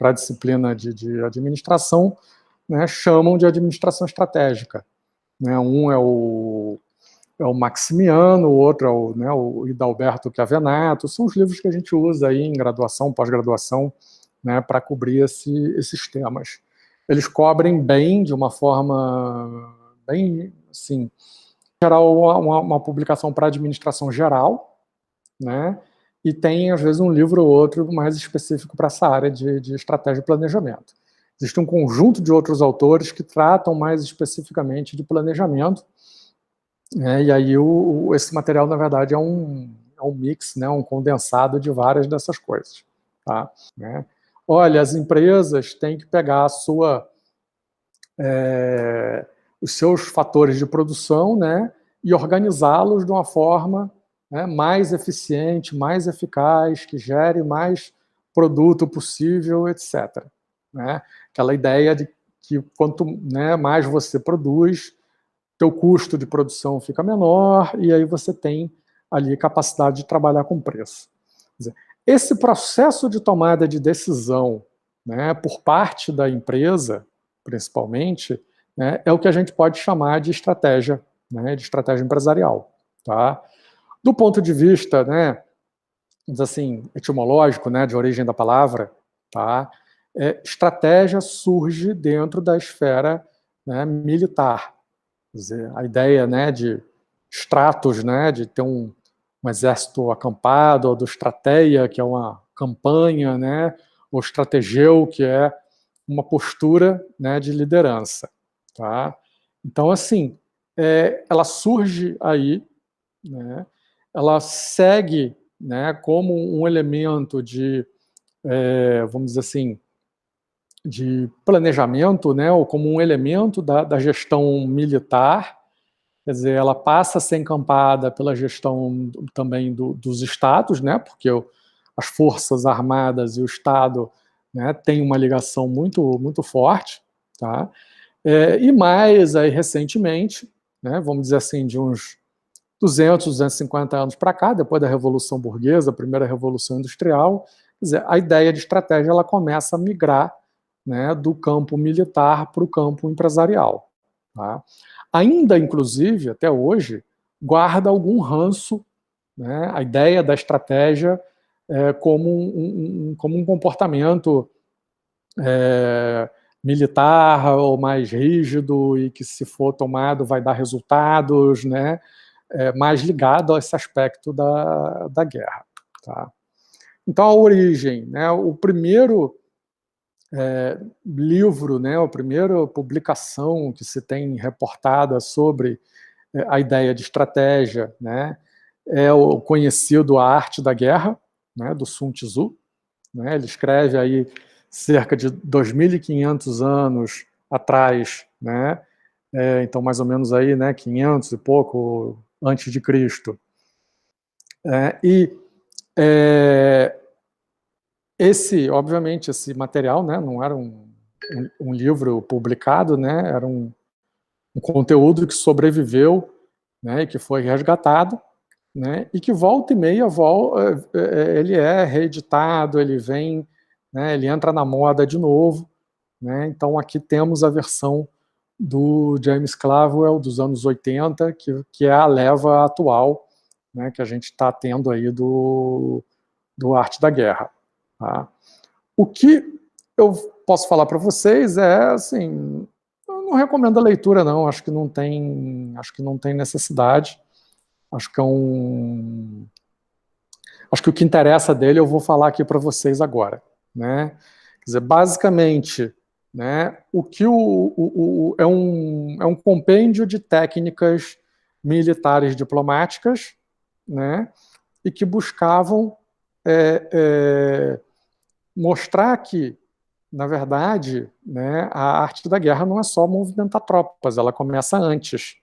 para a disciplina de administração, né, chamam de administração estratégica. Né? Um é o Maximiano, o outro é o Hidalberto Chiavenato. São os livros que a gente usa aí em graduação, pós-graduação, né, para cobrir esses temas. Eles cobrem bem, de uma forma bem, assim, geral, uma publicação para administração geral, né, e tem, às vezes, um livro ou outro mais específico para essa área de estratégia e planejamento. Existe um conjunto de outros autores que tratam mais especificamente de planejamento, né, e aí esse material, na verdade, é um mix, né, um condensado de várias dessas coisas. Tá? Né? Olha, as empresas têm que pegar os seus fatores de produção, né, e organizá-los de uma forma, né, mais eficiente, mais eficaz, que gere mais produto possível, etc. Né? Aquela ideia de que quanto, né, mais você produz, teu custo de produção fica menor e aí você tem ali capacidade de trabalhar com preço. Quer dizer, esse processo de tomada de decisão, né, por parte da empresa, principalmente, né, é o que a gente pode chamar de estratégia, né, de estratégia empresarial. Tá? Do ponto de vista, né, assim, etimológico, né, de origem da palavra, tá? Estratégia surge dentro da esfera, né, militar. Quer dizer, a ideia, né, de stratos, né, de ter um exército acampado, ou do strateia, que é uma campanha, né, ou estrategeu, que é uma postura, né, de liderança. Tá? Então, assim, ela surge aí, né, ela segue, né, como um elemento de, vamos dizer assim, de planejamento, né, ou como um elemento da gestão militar. Quer dizer, ela passa a ser encampada pela gestão também dos estados, né, porque as forças armadas e o Estado, né, têm uma ligação muito, muito forte. Tá? E mais aí, recentemente, né, vamos dizer assim, de uns 200, 250 anos para cá, depois da Revolução Burguesa, a primeira Revolução Industrial, quer dizer, a ideia de estratégia ela começa a migrar, né, do campo militar para o campo empresarial. Tá? Ainda, inclusive, até hoje, guarda algum ranço, né, a ideia da estratégia como um comportamento militar ou mais rígido e que, se for tomado, vai dar resultados, né, mais ligado a esse aspecto da guerra. Tá? Então, a origem, né, o primeiro livro, né, a primeira publicação que se tem reportada sobre a ideia de estratégia, né, é o conhecido A Arte da Guerra, né, do Sun Tzu. Né, ele escreve aí cerca de 2.500 anos atrás, né, então mais ou menos aí, né, 500 e pouco antes de Cristo. Obviamente, esse material, né, não era um livro publicado, né, era um conteúdo que sobreviveu, né, e que foi resgatado, né, e que volta e meia ele é reeditado, ele vem, né, ele entra na moda de novo. Né, então aqui temos a versão do James Clavell dos anos 80, que é a leva atual, né, que a gente está tendo aí do Arte da Guerra. Tá? O que eu posso falar para vocês assim, eu não recomendo a leitura, não. Acho que não tem necessidade. Acho que acho que o que interessa dele eu vou falar aqui para vocês agora. Né? Quer dizer, basicamente, né, o que é um compêndio de técnicas militares diplomáticas, né, e que buscavam mostrar que, na verdade, né, a arte da guerra não é só movimentar tropas, ela começa antes.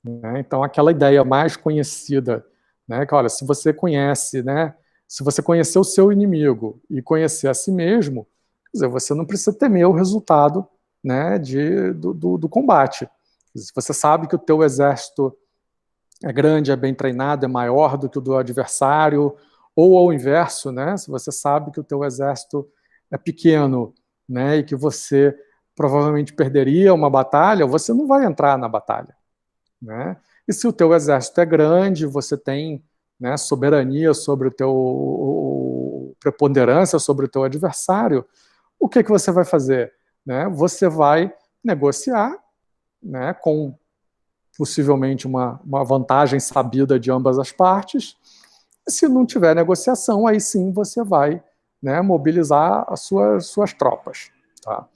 Né? Então, aquela ideia mais conhecida, né, que, olha, se você conhece, né, se você conhecer o seu inimigo e conhecer a si mesmo, quer dizer, você não precisa temer o resultado, né, do combate. Se você sabe que o teu exército é grande, é bem treinado, é maior do que o do adversário, ou ao inverso, né, se você sabe que o teu exército é pequeno, né, e que você provavelmente perderia uma batalha, você não vai entrar na batalha, né? E se o teu exército é grande, você tem, né, soberania sobre o teu, preponderância sobre o teu adversário, o que você vai fazer? Né? Você vai negociar, né, com possivelmente uma vantagem sabida de ambas as partes. Se não tiver negociação, aí sim você vai, né, mobilizar as suas tropas. Tá?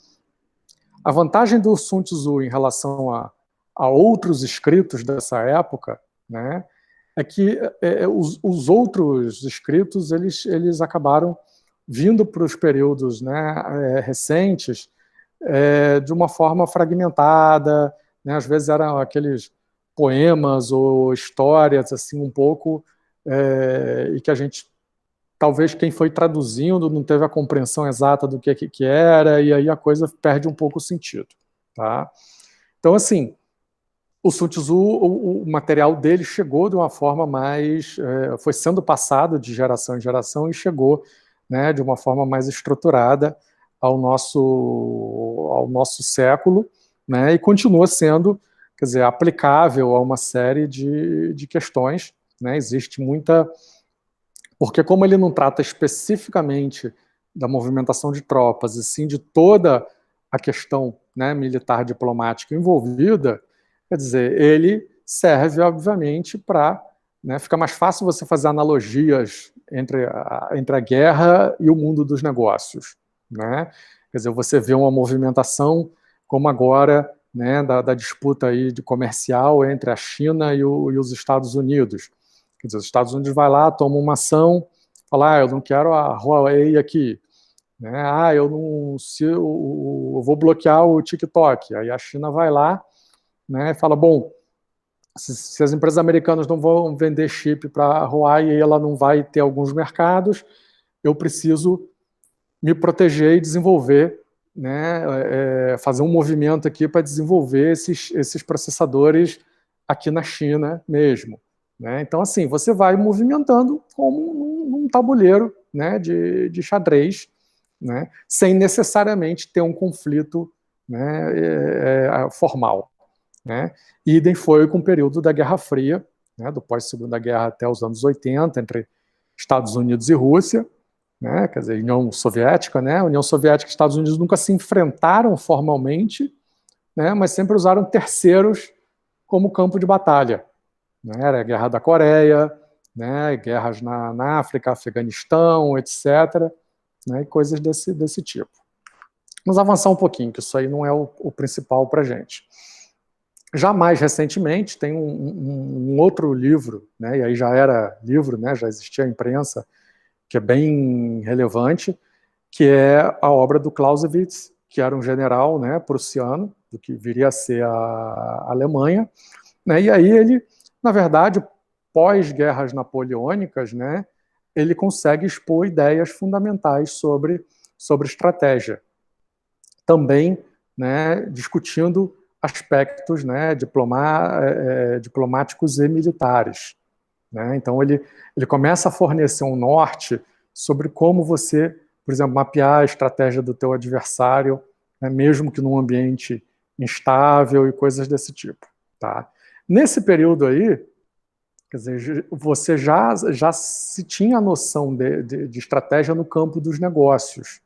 A vantagem do Sun Tzu em relação a outros escritos dessa época, né, é que os outros escritos eles acabaram vindo para os períodos, né, recentes, de uma forma fragmentada, né, às vezes eram aqueles poemas ou histórias assim um pouco, e que a gente, talvez quem foi traduzindo não teve a compreensão exata do que era, e aí a coisa perde um pouco o sentido. Tá? Então, assim, o Sun Tzu, o material dele chegou de uma forma mais, foi sendo passado de geração em geração e chegou, né, de uma forma mais estruturada ao nosso século, né, e continua sendo, quer dizer, aplicável a uma série de questões, né, existe muita, porque como ele não trata especificamente da movimentação de tropas, e sim de toda a questão, né, militar diplomática envolvida, quer dizer, ele serve, obviamente, para, né, fica mais fácil você fazer analogias entre a guerra e o mundo dos negócios. Né? Quer dizer, você vê uma movimentação como agora, né, da disputa aí de comercial entre a China e os Estados Unidos. Quer dizer, os Estados Unidos vai lá, toma uma ação, fala, eu não quero a Huawei aqui. Né? Eu vou bloquear o TikTok. Aí a China vai lá, né, e fala, bom, se as empresas americanas não vão vender chip para a Huawei e ela não vai ter alguns mercados, eu preciso me proteger e desenvolver, né, fazer um movimento aqui para desenvolver esses processadores aqui na China mesmo. Né? Então, assim, você vai movimentando como num tabuleiro, né, de xadrez, né, sem necessariamente ter um conflito, né, formal. Né? Idem foi com o período da Guerra Fria, né, do pós-Segunda Guerra até os anos 80, entre Estados Unidos e Rússia, né, quer dizer, União Soviética, né, União Soviética e Estados Unidos nunca se enfrentaram formalmente, né, mas sempre usaram terceiros como campo de batalha. Né, era a Guerra da Coreia, né, guerras na África, Afeganistão, etc., né, e coisas desse tipo. Vamos avançar um pouquinho, que isso aí não é o principal para a gente. Já mais recentemente, tem um outro livro, né, e aí já era livro, né, já existia a imprensa, que é bem relevante, que é a obra do Clausewitz, que era um general, né, prussiano, do que viria a ser a Alemanha, né, e aí ele, na verdade, pós-guerras napoleônicas, né, ele consegue expor ideias fundamentais sobre estratégia. Também, né, discutindo aspectos, né, diplomáticos e militares. Né? Então, ele começa a fornecer um norte sobre como você, por exemplo, mapear a estratégia do teu adversário, né, mesmo que num ambiente instável e coisas desse tipo. Tá? Nesse período aí, quer dizer, você já se tinha a noção de estratégia no campo dos negócios.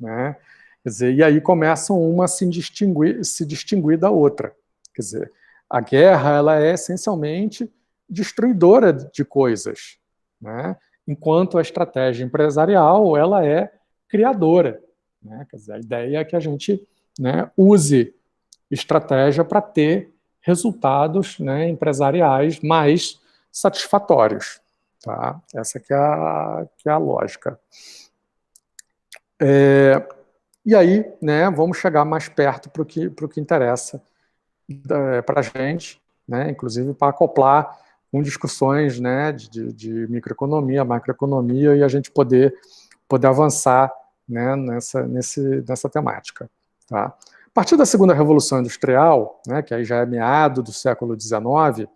Né? Quer dizer, e aí começam uma a se distinguir da outra. Quer dizer, a guerra ela é essencialmente destruidora de coisas, né? Enquanto a estratégia empresarial ela é criadora. Né? Quer dizer, a ideia é que a gente, né, use estratégia para ter resultados, né, empresariais mais satisfatórios. Tá? Essa que é a lógica. E aí, né, vamos chegar mais perto para o que interessa para a gente, né, inclusive para acoplar com discussões, né, de microeconomia, macroeconomia, e a gente poder avançar, né, nessa temática. Tá? A partir da segunda Revolução Industrial, né, que aí já é meado do século XIX,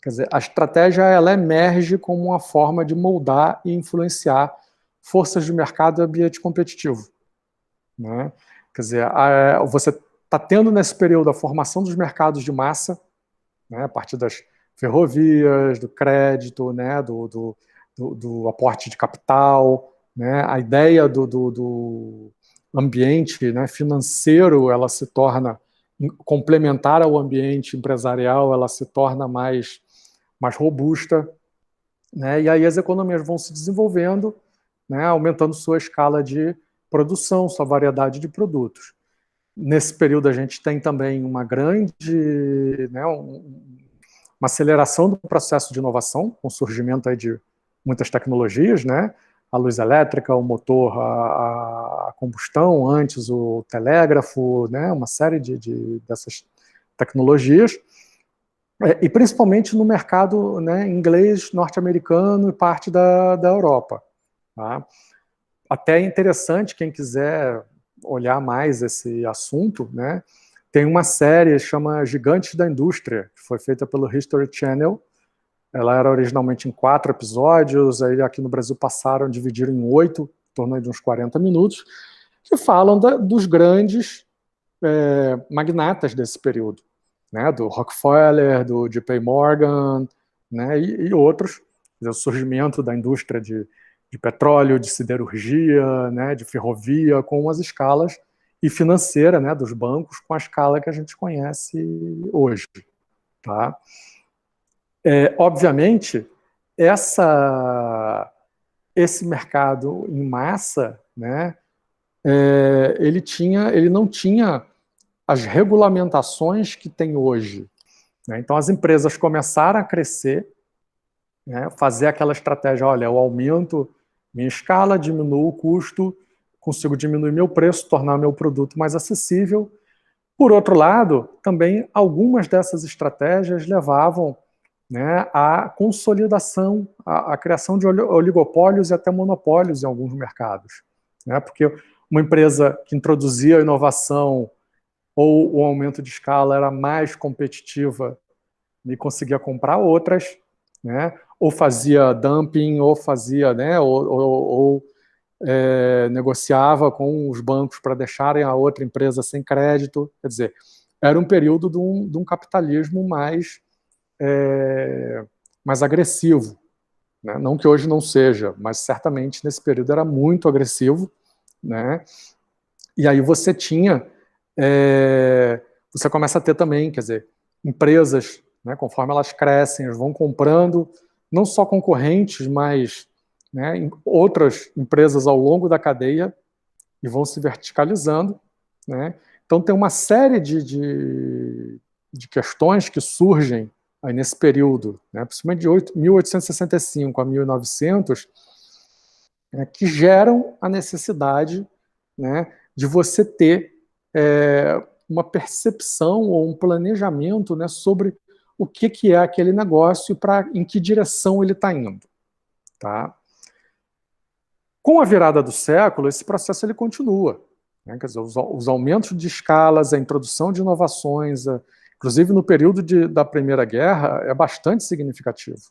quer dizer, a estratégia ela emerge como uma forma de moldar e influenciar forças de mercado e ambiente competitivo, né? Quer dizer, você está tendo nesse período a formação dos mercados de massa, né, a partir das ferrovias, do crédito, né, do aporte de capital, né, a ideia do ambiente, né, financeiro, ela se torna complementar ao ambiente empresarial, ela se torna mais robusta, né, e aí as economias vão se desenvolvendo, né, aumentando sua escala de produção, sua variedade de produtos. Nesse período a gente tem também uma grande, né, uma aceleração do processo de inovação, com o surgimento aí de muitas tecnologias, né, a luz elétrica, o motor a combustão, antes o telégrafo, né, uma série dessas tecnologias, e principalmente no mercado, né, inglês, norte-americano e parte da Europa. Tá? Até é interessante, quem quiser olhar mais esse assunto, né, tem uma série que chama Gigantes da Indústria, que foi feita pelo History Channel. Ela era originalmente em 4 episódios, aí aqui no Brasil dividiram em 8, em torno de uns 40 minutos, que falam dos grandes magnatas desse período, né, do Rockefeller, do J.P. Morgan, né, e outros, o surgimento da indústria de petróleo, de siderurgia, né, de ferrovia, com as escalas, e financeira, né, dos bancos, com a escala que a gente conhece hoje. Tá? Obviamente, esse mercado em massa, né, ele não tinha as regulamentações que tem hoje, né? Então as empresas começaram a crescer, né, fazer aquela estratégia, olha, eu aumento minha escala, diminuo o custo, consigo diminuir meu preço, tornar meu produto mais acessível. Por outro lado, também algumas dessas estratégias levavam, né, à consolidação, à criação de oligopólios e até monopólios em alguns mercados, né? Porque uma empresa que introduzia a inovação ou o aumento de escala era mais competitiva e conseguia comprar outras, né? Ou fazia dumping, ou fazia, né, ou negociava com os bancos para deixarem a outra empresa sem crédito. Quer dizer, era um período de um capitalismo mais agressivo, né? Não que hoje não seja, mas certamente nesse período era muito agressivo, né? E aí você você começa a ter também, quer dizer, empresas, né, conforme elas crescem, elas vão comprando não só concorrentes, mas, né, outras empresas ao longo da cadeia e vão se verticalizando, né? Então tem uma série de questões que surgem aí nesse período, né, principalmente de 1865 a 1900, né, que geram a necessidade, né, de você ter uma percepção ou um planejamento, né, sobre o que é aquele negócio e em que direção ele está indo. Tá? Com a virada do século, esse processo ele continua. Né? Quer dizer, os aumentos de escalas, a introdução de inovações, inclusive no período da Primeira Guerra, é bastante significativo.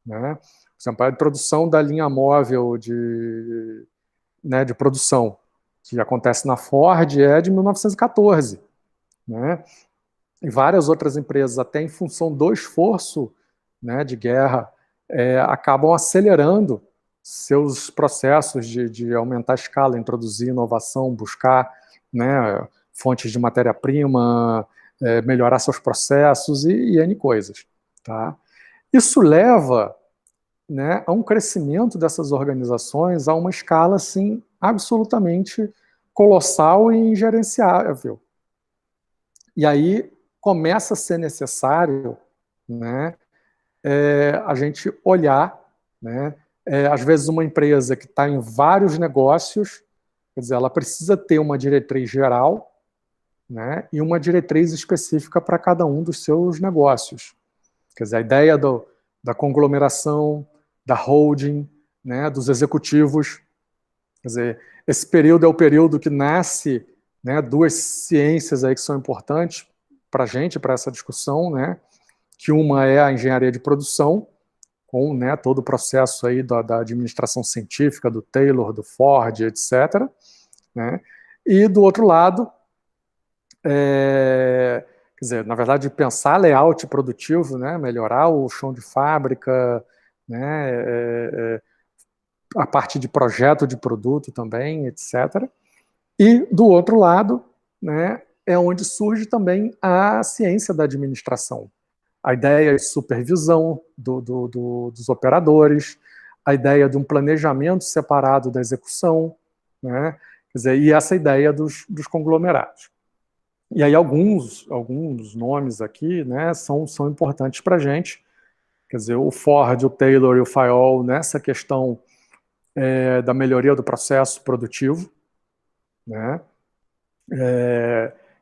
Né? Por exemplo, a introdução da linha móvel de produção, que acontece na Ford, é de 1914. Né? E várias outras empresas, até em função do esforço, né, de guerra, acabam acelerando seus processos de aumentar a escala, introduzir inovação, buscar, né, fontes de matéria-prima, melhorar seus processos e N coisas. Tá? Isso leva, né, a um crescimento dessas organizações a uma escala assim, absolutamente colossal e ingerenciável. E aí começa a ser necessário, né, a gente olhar, né, às vezes uma empresa que está em vários negócios, quer dizer, ela precisa ter uma diretriz geral, né, e uma diretriz específica para cada um dos seus negócios. Quer dizer, a ideia da conglomeração, da holding, né, dos executivos. Quer dizer, esse período é o período que nasce, né, duas ciências aí que são importantes para a gente, para essa discussão, né, que uma é a engenharia de produção, com, né, todo o processo aí da administração científica, do Taylor, do Ford, etc., né? E, do outro lado, quer dizer, na verdade, pensar layout produtivo, né, melhorar o chão de fábrica, né, a parte de projeto de produto também, etc. E, do outro lado, né, é onde surge também a ciência da administração. A ideia de supervisão dos operadores, a ideia de um planejamento separado da execução, né, quer dizer, e essa ideia dos conglomerados. E aí alguns nomes aqui, né, são importantes para a gente. Quer dizer, o Ford, o Taylor e o Fayol nessa questão da melhoria do processo produtivo, né?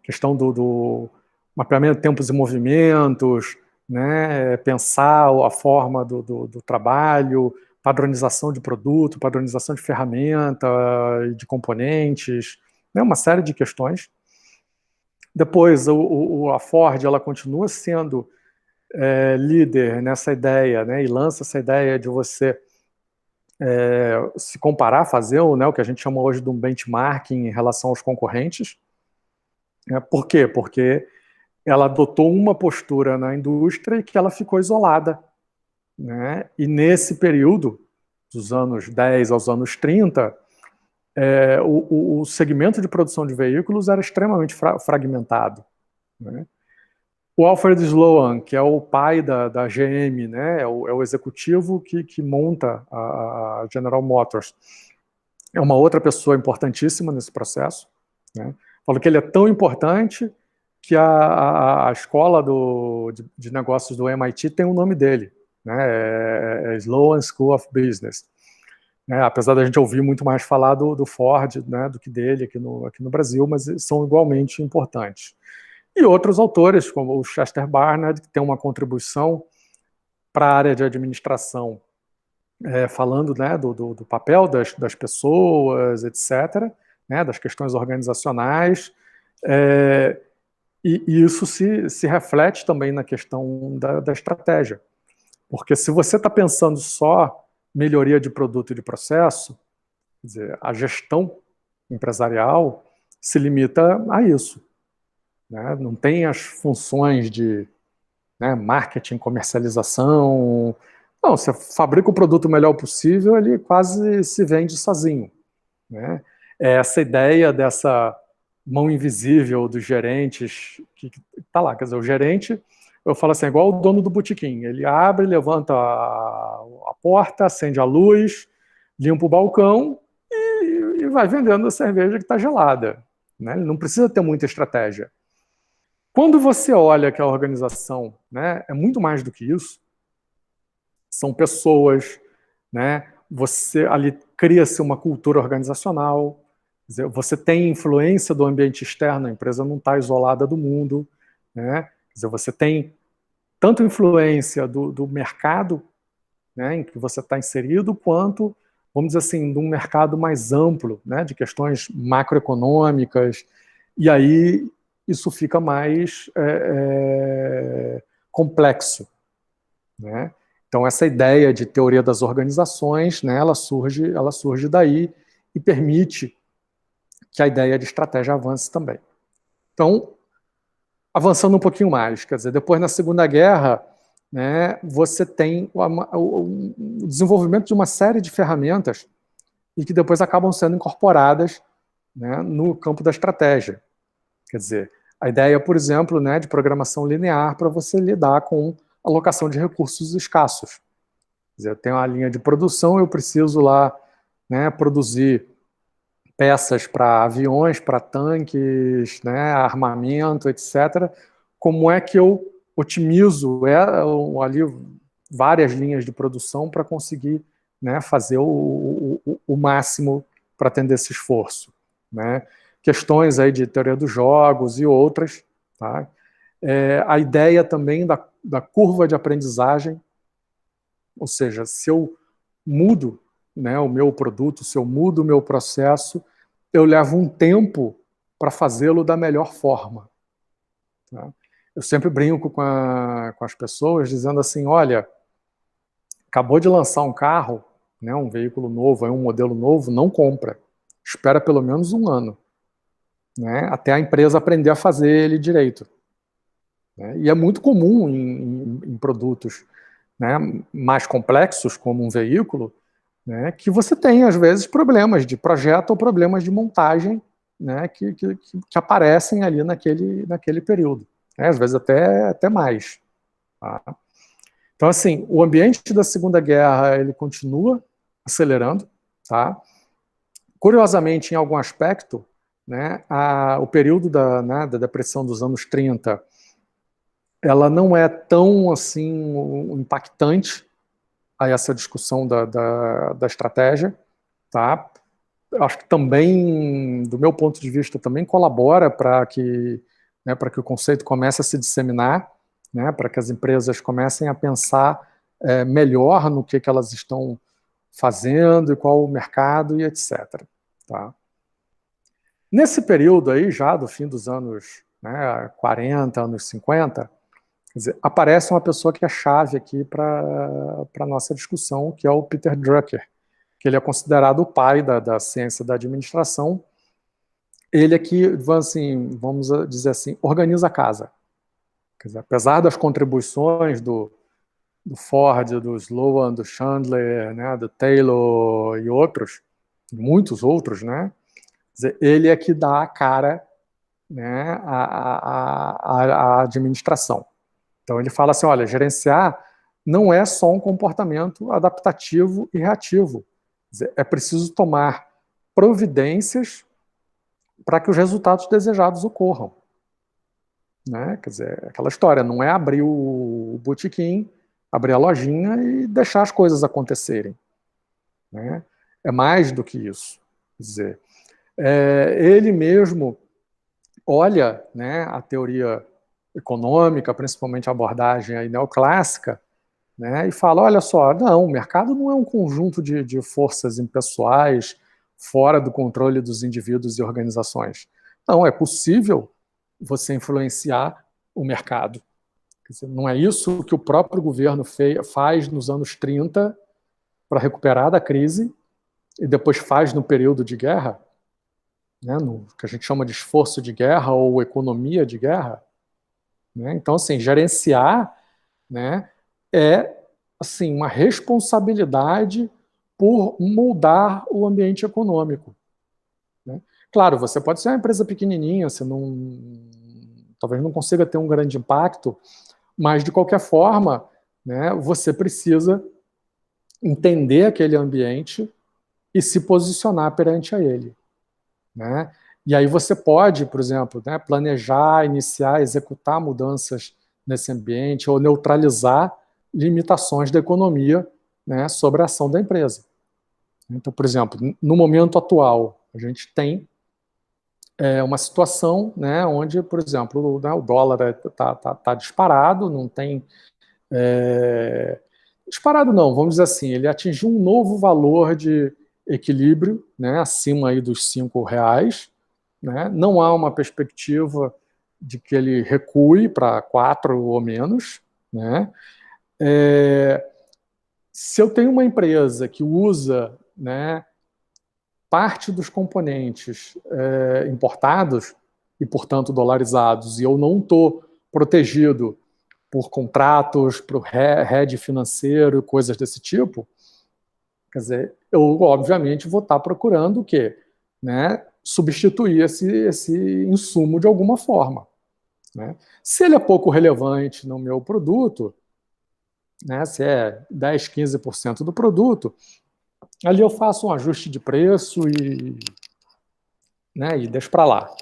Questão do mapeamento de tempos e movimentos, né? Pensar a forma do trabalho, padronização de produto, padronização de ferramenta, de componentes, né? Uma série de questões. Depois, a Ford ela continua sendo líder nessa ideia, né? E lança essa ideia de você se comparar, fazer né, o que a gente chama hoje de um benchmarking em relação aos concorrentes. Por quê? Porque ela adotou uma postura na indústria e que ela ficou isolada, né? E nesse período, dos anos 10 aos anos 30, o segmento de produção de veículos era extremamente fragmentado, né? O Alfred Sloan, que é o pai da GM, né, é o executivo que monta a General Motors, é uma outra pessoa importantíssima nesse processo, né? Falo que ele é tão importante que a escola de negócios do MIT tem o nome dele, né? Sloan School of Business. Apesar da gente ouvir muito mais falar do Ford, né, do que dele aqui no Brasil, mas são igualmente importantes. E outros autores, como o Chester Barnard, que tem uma contribuição para a área de administração, falando, né, do papel das pessoas, etc., né, das questões organizacionais, e isso se reflete também na questão da estratégia. Porque se você está pensando só melhoria de produto e de processo, quer dizer, a gestão empresarial se limita a isso, né? Não tem as funções de, né, marketing, comercialização. Não, você fabrica o produto o melhor possível, ele quase se vende sozinho, né? Essa ideia dessa mão invisível dos gerentes que está lá, quer dizer, o gerente, eu falo assim, é igual o dono do botequim, ele abre, levanta a porta, acende a luz, limpa o balcão e vai vendendo a cerveja que está gelada, né? Ele não precisa ter muita estratégia. Quando você olha que a organização, né, é muito mais do que isso, são pessoas, né? Você ali cria-se uma cultura organizacional, quer dizer, você tem influência do ambiente externo, a empresa não está isolada do mundo, né? Quer dizer, você tem tanto influência do mercado, né, em que você está inserido, quanto, vamos dizer assim, de um mercado mais amplo, né, de questões macroeconômicas, e aí isso fica mais complexo, né? Então essa ideia de teoria das organizações, né, ela surge daí e permite que a ideia de estratégia avance também. Então, avançando um pouquinho mais, quer dizer, depois na Segunda Guerra, né, você tem o desenvolvimento de uma série de ferramentas e que depois acabam sendo incorporadas, né, no campo da estratégia. Quer dizer, a ideia, por exemplo, né, de programação linear para você lidar com alocação de recursos escassos. Quer dizer, eu tenho uma linha de produção, eu preciso lá, né, produzir peças para aviões, para tanques, né, armamento, etc. Como é que eu otimizo ali várias linhas de produção para conseguir, né, fazer o máximo para atender esse esforço, né? Questões aí de teoria dos jogos e outras, tá? A ideia também da curva de aprendizagem, ou seja, se eu mudo, né, o meu produto, se eu mudo o meu processo, eu levo um tempo para fazê-lo da melhor forma, tá? Eu sempre brinco com as pessoas dizendo assim, olha, acabou de lançar um carro, né, um veículo novo, um modelo novo, não compra. Espera pelo menos um ano, né, até a empresa aprender a fazer ele direito. Né? E é muito comum em produtos, né, mais complexos, como um veículo, né, que você tem, às vezes, problemas de projeto ou problemas de montagem, né, que aparecem ali naquele período. Né, às vezes até mais. Tá? Então, assim, o ambiente da Segunda Guerra ele continua acelerando. Tá? Curiosamente, em algum aspecto, né, o período da depressão dos anos 30, ela não é tão assim impactante a essa discussão da estratégia. Tá? Acho que também, do meu ponto de vista, também colabora para que o conceito comece a se disseminar, né, para que as empresas comecem a pensar melhor no que elas estão fazendo e qual o mercado e etc. Tá? Nesse período aí, já do fim dos anos 40, anos 50, quer dizer, aparece uma pessoa que é chave aqui para a nossa discussão, que é o Peter Drucker, que ele é considerado o pai da ciência da administração. Ele aqui, assim, vamos dizer assim, organiza a casa. Quer dizer, apesar das contribuições do Ford, do Sloan, do Chandler, né, do Taylor e outros, muitos outros, né, quer dizer, ele é que dá a cara, né, à administração. Então ele fala assim, olha, gerenciar não é só um comportamento adaptativo e reativo. É preciso tomar providências para que os resultados desejados ocorram. Né? Quer dizer, aquela história, não é abrir o botequim, abrir a lojinha e deixar as coisas acontecerem. Né? É mais do que isso. Quer dizer, ele mesmo olha, né, a teoria econômica, principalmente a abordagem aí neoclássica, né, e fala, olha só, não, o mercado não é um conjunto de forças impessoais fora do controle dos indivíduos e organizações. Não, é possível você influenciar o mercado. Quer dizer, não é isso que o próprio governo faz nos anos 30 para recuperar da crise e depois faz no período de guerra, né, no que a gente chama de esforço de guerra ou economia de guerra. Né? Então, assim, gerenciar, né, é assim, uma responsabilidade por moldar o ambiente econômico. Né? Claro, você pode ser uma empresa pequenininha, você talvez não consiga ter um grande impacto, mas, de qualquer forma, né, você precisa entender aquele ambiente e se posicionar perante a ele. Né? E aí você pode, por exemplo, né, planejar, iniciar, executar mudanças nesse ambiente ou neutralizar limitações da economia, né, sobre a ação da empresa. Então, por exemplo, no momento atual, a gente tem uma situação, né, onde, por exemplo, o dólar está disparado, não tem... disparado não, vamos dizer assim, ele atingiu um novo valor de equilíbrio, né, acima aí dos R$5, né, não há uma perspectiva de que ele recue para 4 ou menos. Né, se eu tenho uma empresa que usa, né, parte dos componentes importados e, portanto, dolarizados, e eu não estou protegido por contratos, por hedge financeiro, coisas desse tipo, quer dizer, eu, obviamente, vou estar procurando o quê? Né, substituir esse insumo de alguma forma. Né? Se ele é pouco relevante no meu produto, né, se é 10, 15% do produto, ali eu faço um ajuste de preço e deixo para lá.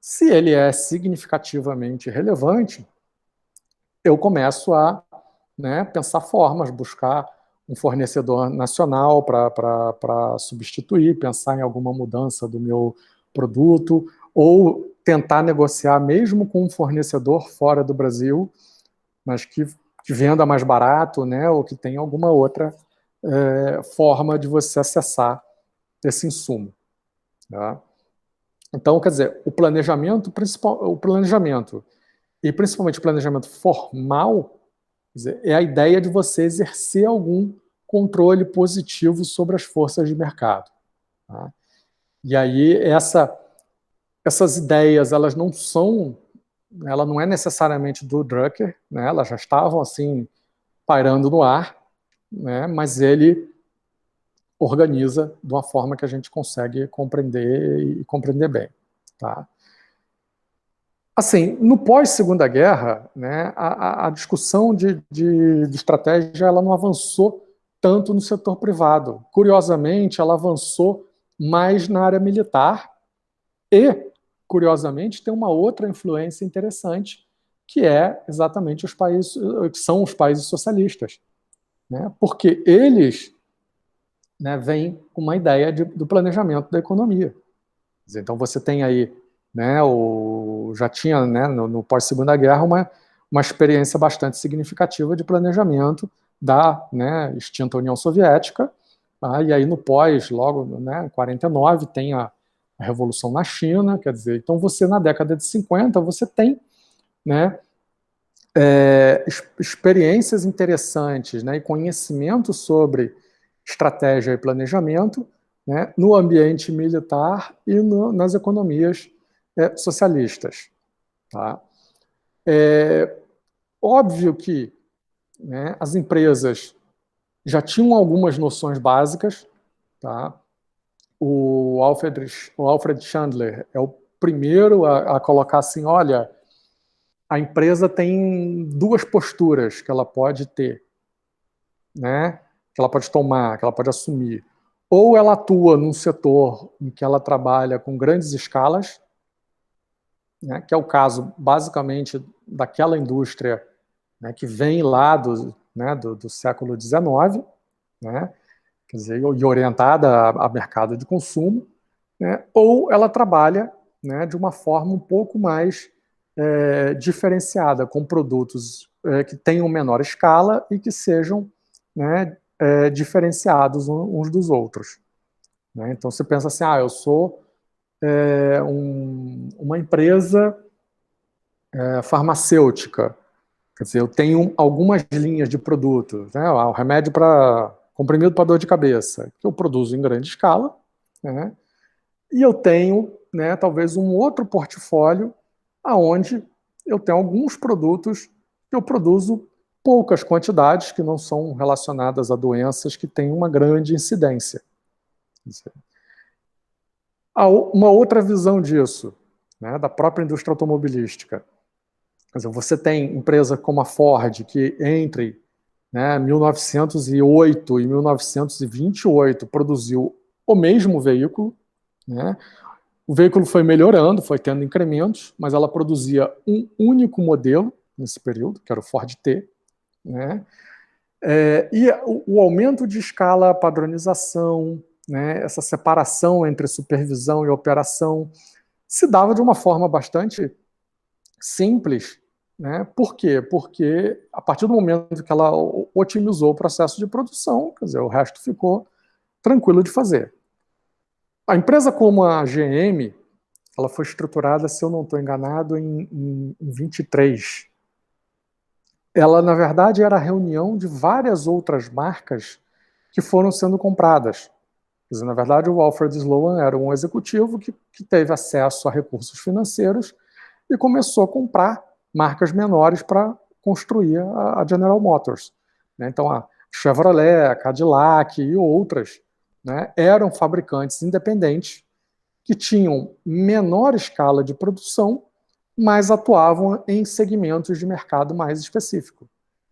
Se ele é significativamente relevante, eu começo a, né, pensar formas, buscar um fornecedor nacional para substituir, pensar em alguma mudança do meu produto, ou tentar negociar mesmo com um fornecedor fora do Brasil, mas que venda mais barato, né, ou que tenha alguma outra forma de você acessar esse insumo. Tá? Então, quer dizer, o planejamento e principalmente o planejamento formal, quer dizer, é a ideia de você exercer algum controle positivo sobre as forças de mercado. Tá? E aí essas ideias, ela não é necessariamente do Drucker, né? Elas já estavam assim pairando no ar, né? Mas ele organiza de uma forma que a gente consegue compreender e compreender bem. Tá? Assim, no pós-Segunda Guerra, né, a discussão de estratégia ela não avançou tanto no setor privado. Curiosamente, ela avançou mais na área militar e, curiosamente, tem uma outra influência interessante, que é exatamente que são os países socialistas. Né, porque eles, né, vêm com uma ideia do planejamento da economia. Então você tem aí, né, já tinha, né, no pós-Segunda Guerra uma experiência bastante significativa de planejamento da, né, extinta União Soviética, tá? E aí no pós, logo, né, em 49, tem a Revolução na China, quer dizer, então você na década de 50, você tem, né, experiências interessantes, né, e conhecimento sobre estratégia e planejamento, né, no ambiente militar e nas economias socialistas. Tá? Óbvio que, né, as empresas já tinham algumas noções básicas. Tá? O Alfred Chandler é o primeiro a colocar assim, olha, a empresa tem duas posturas que ela pode ter, né? Que ela pode tomar, que ela pode assumir. Ou ela atua num setor em que ela trabalha com grandes escalas, né, que é o caso, basicamente, daquela indústria, né, que vem lá do século XIX, né, quer dizer, e orientada a mercado de consumo, né, ou ela trabalha, né, de uma forma um pouco mais diferenciada, com produtos que tenham menor escala e que sejam, né, diferenciados uns dos outros. Né? Então você pensa assim, eu sou uma empresa farmacêutica, quer dizer, eu tenho algumas linhas de produtos, né? O remédio comprimido para dor de cabeça, que eu produzo em grande escala, né? E eu tenho, né, talvez um outro portfólio aonde eu tenho alguns produtos que eu produzo poucas quantidades que não são relacionadas a doenças que têm uma grande incidência. Uma outra visão disso, né, da própria indústria automobilística. Quer dizer, você tem empresa como a Ford, que entre, né, 1908 e 1928 produziu o mesmo veículo, né? O veículo foi melhorando, foi tendo incrementos, mas ela produzia um único modelo nesse período, que era o Ford T, né? E o aumento de escala, padronização, né, essa separação entre supervisão e operação, se dava de uma forma bastante simples. Né? Por quê? Porque a partir do momento que ela otimizou o processo de produção, quer dizer, o resto ficou tranquilo de fazer. A empresa como a GM, ela foi estruturada, se eu não estou enganado, em 23. Ela, na verdade, era a reunião de várias outras marcas que foram sendo compradas. Quer dizer, na verdade, o Alfred Sloan era um executivo que teve acesso a recursos financeiros e começou a comprar marcas menores para construir a General Motors. Então, a Chevrolet, a Cadillac e outras, né, eram fabricantes independentes que tinham menor escala de produção, mas atuavam em segmentos de mercado mais específico.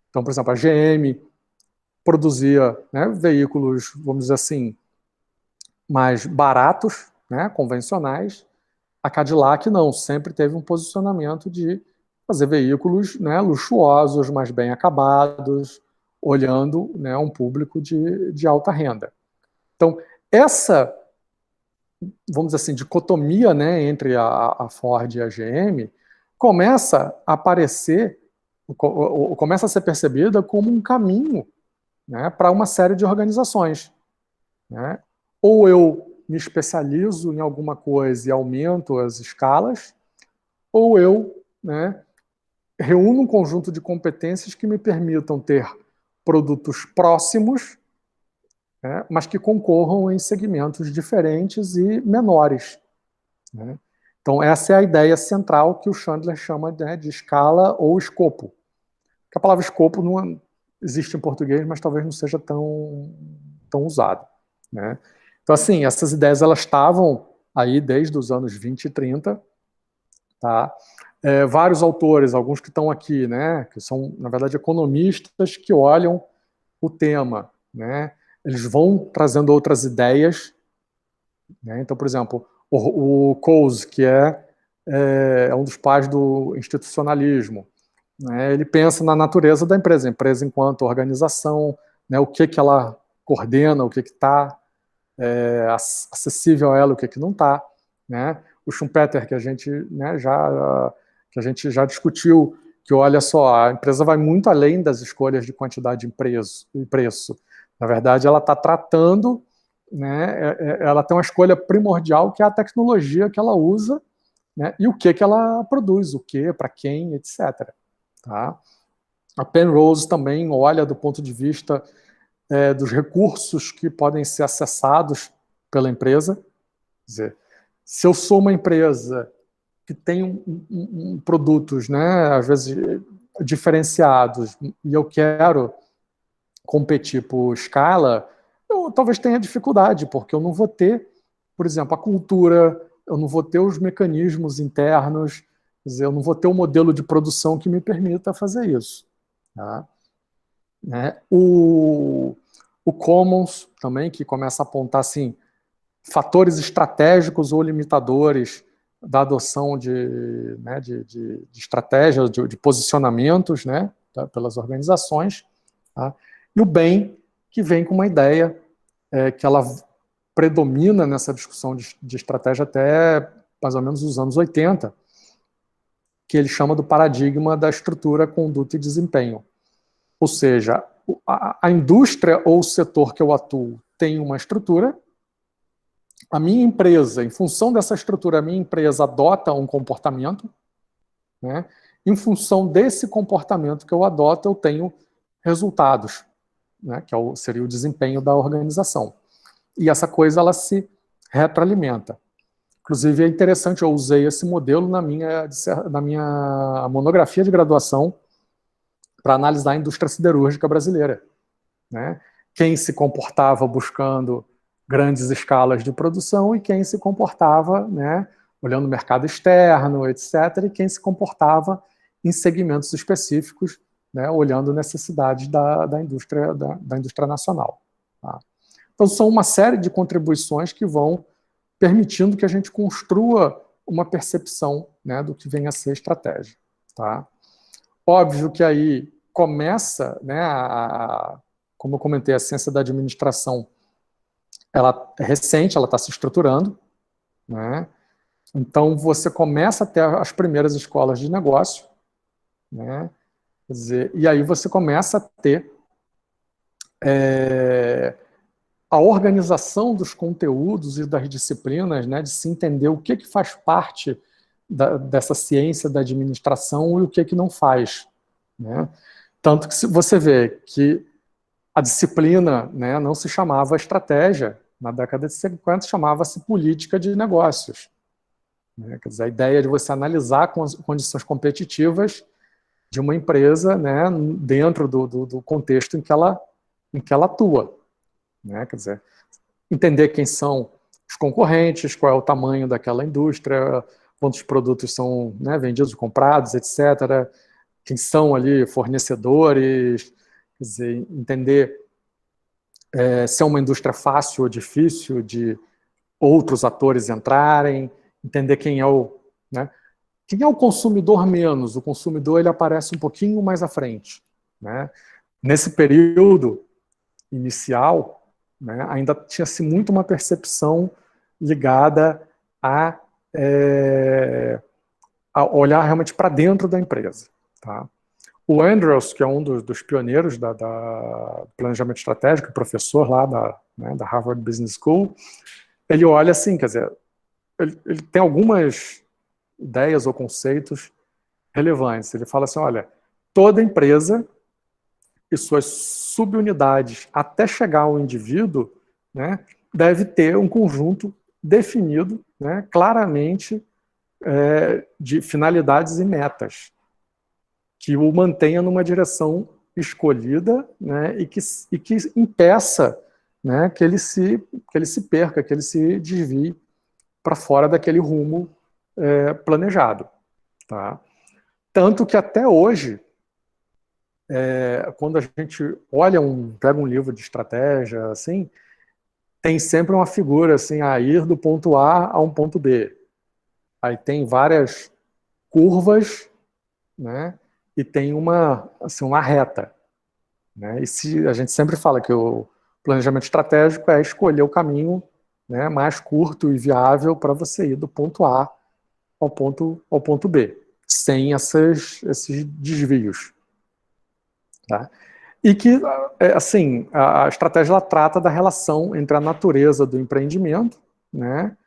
Então, por exemplo, a GM produzia, né, veículos, vamos dizer assim, mais baratos, né, convencionais. A Cadillac não, sempre teve um posicionamento de fazer veículos, né, luxuosos, mas bem acabados, olhando, né, um público de alta renda. Então, essa, vamos dizer assim, dicotomia, né, entre a Ford e a GM começa a aparecer, começa a ser percebida como um caminho, né, para uma série de organizações. Né? Ou eu me especializo em alguma coisa e aumento as escalas, ou eu, né, reúno um conjunto de competências que me permitam ter produtos próximos, né, mas que concorram em segmentos diferentes e menores, né? Então, essa é a ideia central que o Chandler chama, né, de escala ou escopo. Que a palavra escopo não existe em português, mas talvez não seja tão usada, né? Então, assim, essas ideias elas estavam aí desde os anos 20 e 30, tá? Vários autores, alguns que estão aqui, né, que são, na verdade, economistas que olham o tema, né? Eles vão trazendo outras ideias, né? Então, por exemplo, o Coase, que é um dos pais do institucionalismo, né? Ele pensa na natureza da empresa, a empresa enquanto organização, né? O que ela coordena, o que está acessível a ela, o que não está, né? O Schumpeter, que a gente, né, já discutiu, que olha só, a empresa vai muito além das escolhas de quantidade e preço. Na verdade, ela está tratando, né, ela tem uma escolha primordial, que é a tecnologia que ela usa, né, e o que ela produz, o que, para quem, etc. Tá? A Penrose também olha do ponto de vista dos recursos que podem ser acessados pela empresa. Quer dizer, se eu sou uma empresa que tem produtos, né, às vezes diferenciados, e eu quero competir por escala, eu talvez tenha dificuldade, porque eu não vou ter, por exemplo, a cultura, eu não vou ter os mecanismos internos, quer dizer, eu não vou ter o modelo de produção que me permita fazer isso. Tá? Né? O Commons também, que começa a apontar assim, fatores estratégicos ou limitadores da adoção de estratégias, de posicionamentos, né, pelas organizações. Tá? E o Bain, que vem com uma ideia que ela predomina nessa discussão de estratégia até mais ou menos os anos 80, que ele chama do paradigma da estrutura, conduta e desempenho. Ou seja, a indústria ou o setor que eu atuo tem uma estrutura, a minha empresa, em função dessa estrutura, a minha empresa adota um comportamento, né? Em função desse comportamento que eu adoto, eu tenho resultados, né? Que seria o desempenho da organização. E essa coisa, ela se retroalimenta. Inclusive, é interessante, eu usei esse modelo na minha monografia de graduação para analisar a indústria siderúrgica brasileira, né? Quem se comportava buscando grandes escalas de produção e quem se comportava, né, olhando o mercado externo, etc., e quem se comportava em segmentos específicos, né, olhando necessidades da indústria nacional. Tá? Então, são uma série de contribuições que vão permitindo que a gente construa uma percepção, né, do que vem a ser estratégia. Tá? Óbvio que aí começa, né, como eu comentei, a ciência da administração, ela é recente, ela está se estruturando, né? Então você começa a ter as primeiras escolas de negócio, né? Quer dizer, e aí você começa a ter a organização dos conteúdos e das disciplinas, né? De se entender o que faz parte dessa ciência da administração e o que não faz, né? Tanto que você vê que a disciplina, né, não se chamava estratégia, na década de 50 chamava-se política de negócios. Né? Quer dizer, a ideia de você analisar condições competitivas de uma empresa, né, dentro do contexto em que ela atua. Né? Quer dizer, entender quem são os concorrentes, qual é o tamanho daquela indústria, quantos produtos são, né, vendidos, comprados, etc., quem são ali fornecedores, quer dizer, entender se é uma indústria fácil ou difícil de outros atores entrarem, entender quem é quem é o consumidor menos. O consumidor ele aparece um pouquinho mais à frente. Né? Nesse período inicial, né, ainda tinha-se muito uma percepção ligada a olhar realmente para dentro da empresa. Tá? O Andrews, que é um dos pioneiros do planejamento estratégico, professor lá da Harvard Business School, ele olha assim, quer dizer, ele tem algumas ideias ou conceitos relevantes. Ele fala assim, olha, toda empresa e suas subunidades, até chegar ao indivíduo, né, deve ter um conjunto definido, né, claramente, de finalidades e metas, que o mantenha numa direção escolhida, né, e que impeça, né, que ele se perca, que ele se desvie para fora daquele rumo planejado. Tá? Tanto que até hoje, quando a gente olha pega um livro de estratégia, assim, tem sempre uma figura assim, a ir do ponto A a um ponto B. Aí tem várias curvas, né? E tem assim, uma reta. Né? E a gente sempre fala que o planejamento estratégico é escolher o caminho, né, mais curto e viável para você ir do ponto A ao ponto B, sem esses desvios. Tá? E que, assim, a estratégia ela trata da relação entre a natureza do empreendimento, né,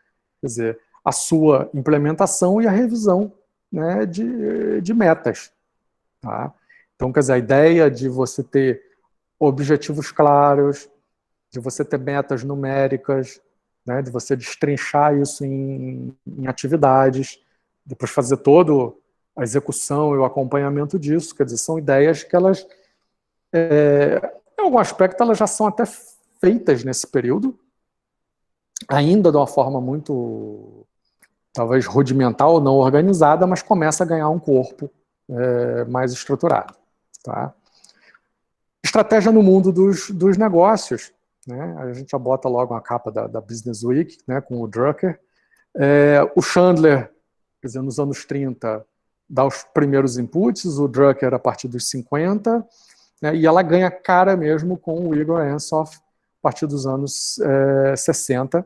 quer dizer, a sua implementação e a revisão, né, de metas. Tá? Então, quer dizer, a ideia de você ter objetivos claros, de você ter metas numéricas, né, de você destrinchar isso em atividades, depois fazer toda a execução e o acompanhamento disso, quer dizer, são ideias que elas, em algum aspecto, elas já são até feitas nesse período, ainda de uma forma muito, talvez, rudimentar ou não organizada, mas começa a ganhar um corpo mais estruturado. Tá? Estratégia no mundo dos negócios. Né? A gente já bota logo a capa da Business Week, né, com o Drucker. O Chandler, quer dizer, nos anos 30, dá os primeiros inputs, o Drucker a partir dos 50, né, e ela ganha cara mesmo com o Igor Ansoff a partir dos anos 60,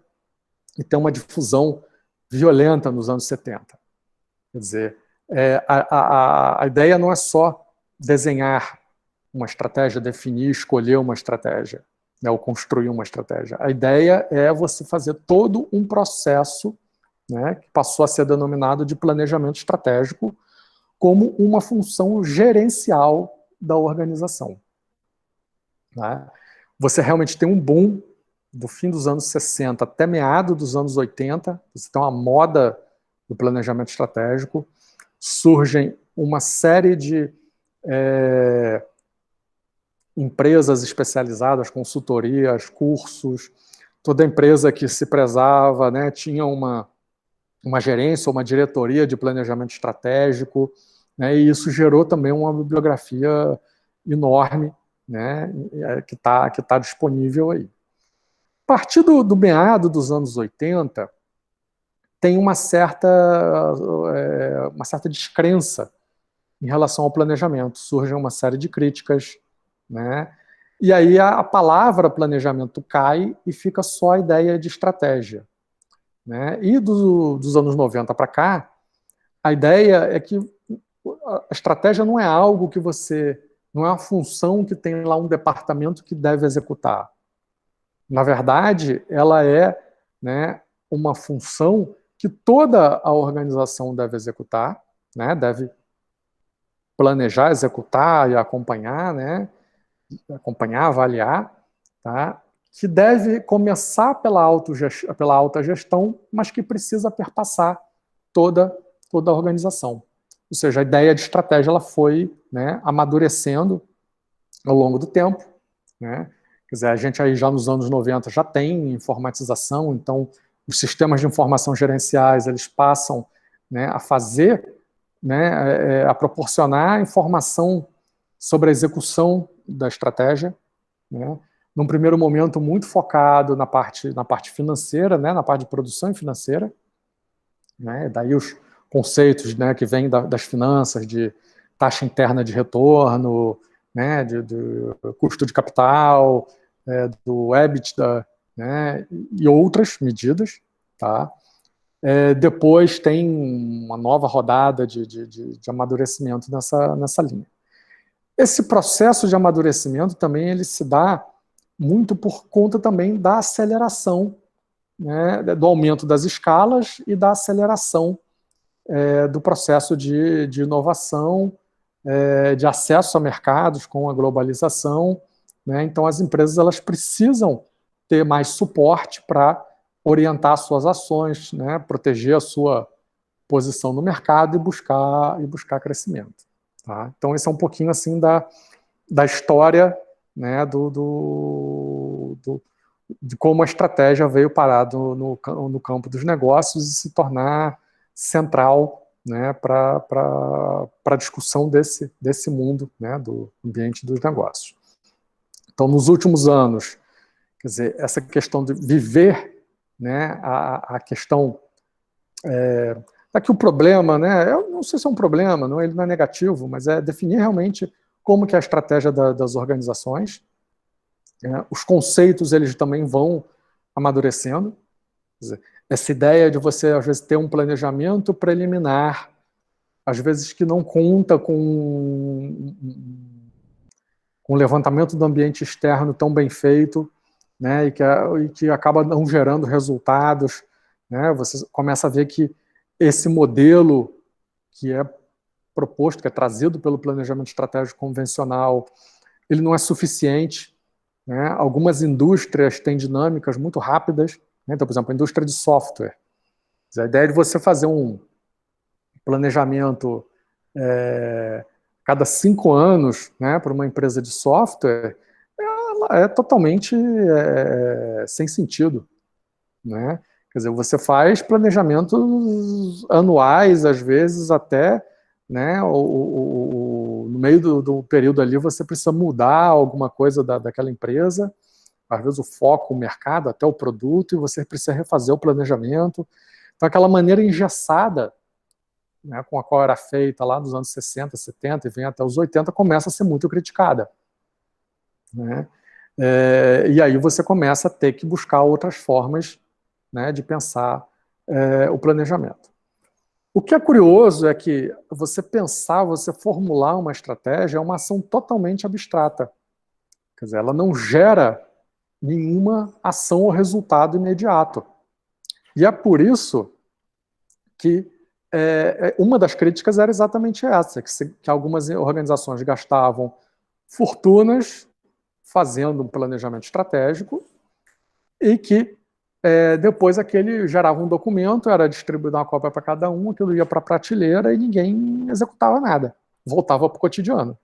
e tem uma difusão violenta nos anos 70. Quer dizer, a ideia não é só desenhar uma estratégia, definir, escolher uma estratégia, né, ou construir uma estratégia. A ideia é você fazer todo um processo, né, que passou a ser denominado de planejamento estratégico, como uma função gerencial da organização. Né? Você realmente tem um boom do fim dos anos 60 até meado dos anos 80, você tem uma moda do planejamento estratégico, surgem uma série de empresas especializadas, consultorias, cursos, toda empresa que se prezava, né, tinha uma gerência, uma diretoria de planejamento estratégico, né, e isso gerou também uma bibliografia enorme, né, que tá disponível aí. A partir do meado dos anos 80, tem uma certa descrença em relação ao planejamento. Surgem uma série de críticas, né? E aí a palavra planejamento cai e fica só a ideia de estratégia. Né? E dos anos 90 para cá, a ideia é que a estratégia não é algo que não é uma função que tem lá um departamento que deve executar. Na verdade, ela é, né, uma função que toda a organização deve executar, né, deve planejar, executar e acompanhar, né, acompanhar, avaliar, tá? Que deve começar pela alta gestão, mas que precisa perpassar toda a organização. Ou seja, a ideia de estratégia ela foi, né, amadurecendo ao longo do tempo. Né? Quer dizer, a gente aí já nos anos 90 já tem informatização, então os sistemas de informação gerenciais eles passam, né, a fazer, né, a proporcionar informação sobre a execução da estratégia, né? Num primeiro momento muito focado na parte financeira, né? Na parte de produção financeira, né? Daí os conceitos, né, que vêm das finanças, de taxa interna de retorno, né, de custo de capital, do EBITDA, né, e outras medidas. Tá? Depois tem uma nova rodada de amadurecimento nessa linha. Esse processo de amadurecimento também ele se dá muito por conta também da aceleração, né, do aumento das escalas e da aceleração do processo de inovação, de acesso a mercados com a globalização. Né? Então, as empresas elas precisam ter mais suporte para orientar suas ações, né, proteger a sua posição no mercado e buscar crescimento. Tá? Então, esse é um pouquinho assim da história, né, de como a estratégia veio parar no campo dos negócios e se tornar central, né, para a discussão desse mundo, né, do ambiente dos negócios. Então, nos últimos anos, quer dizer, essa questão de viver, né, a questão... Aqui o problema, né, eu não sei se é um problema, não, ele não é negativo, mas é definir realmente como que é a estratégia das organizações. Os conceitos, eles também vão amadurecendo. Quer dizer, essa ideia de você, às vezes, ter um planejamento preliminar, às vezes que não conta com um levantamento do ambiente externo tão bem feito, né, e que acaba não gerando resultados, né, você começa a ver que esse modelo que é proposto, que é trazido pelo planejamento estratégico convencional, ele não é suficiente, né? Algumas indústrias têm dinâmicas muito rápidas, né? Então, por exemplo, a indústria de software. A ideia de você fazer um planejamento cada 5 anos, né, para uma empresa de software, ela é totalmente sem sentido, né? Quer dizer, você faz planejamentos anuais, às vezes até, né, no meio do período ali você precisa mudar alguma coisa daquela empresa, às vezes o foco, o mercado, até o produto, e você precisa refazer o planejamento. Então, aquela maneira engessada, né, com a qual era feita lá nos anos 60, 70 e vem até os 80, começa a ser muito criticada, né? E aí você começa a ter que buscar outras formas, né, de pensar o planejamento. O que é curioso é que você formular uma estratégia é uma ação totalmente abstrata. Quer dizer, ela não gera nenhuma ação ou resultado imediato. E é por isso que uma das críticas era exatamente essa, que algumas organizações gastavam fortunas fazendo um planejamento estratégico e que depois aquele gerava um documento, era distribuído uma cópia para cada um, aquilo ia para a prateleira e ninguém executava nada, voltava para o cotidiano.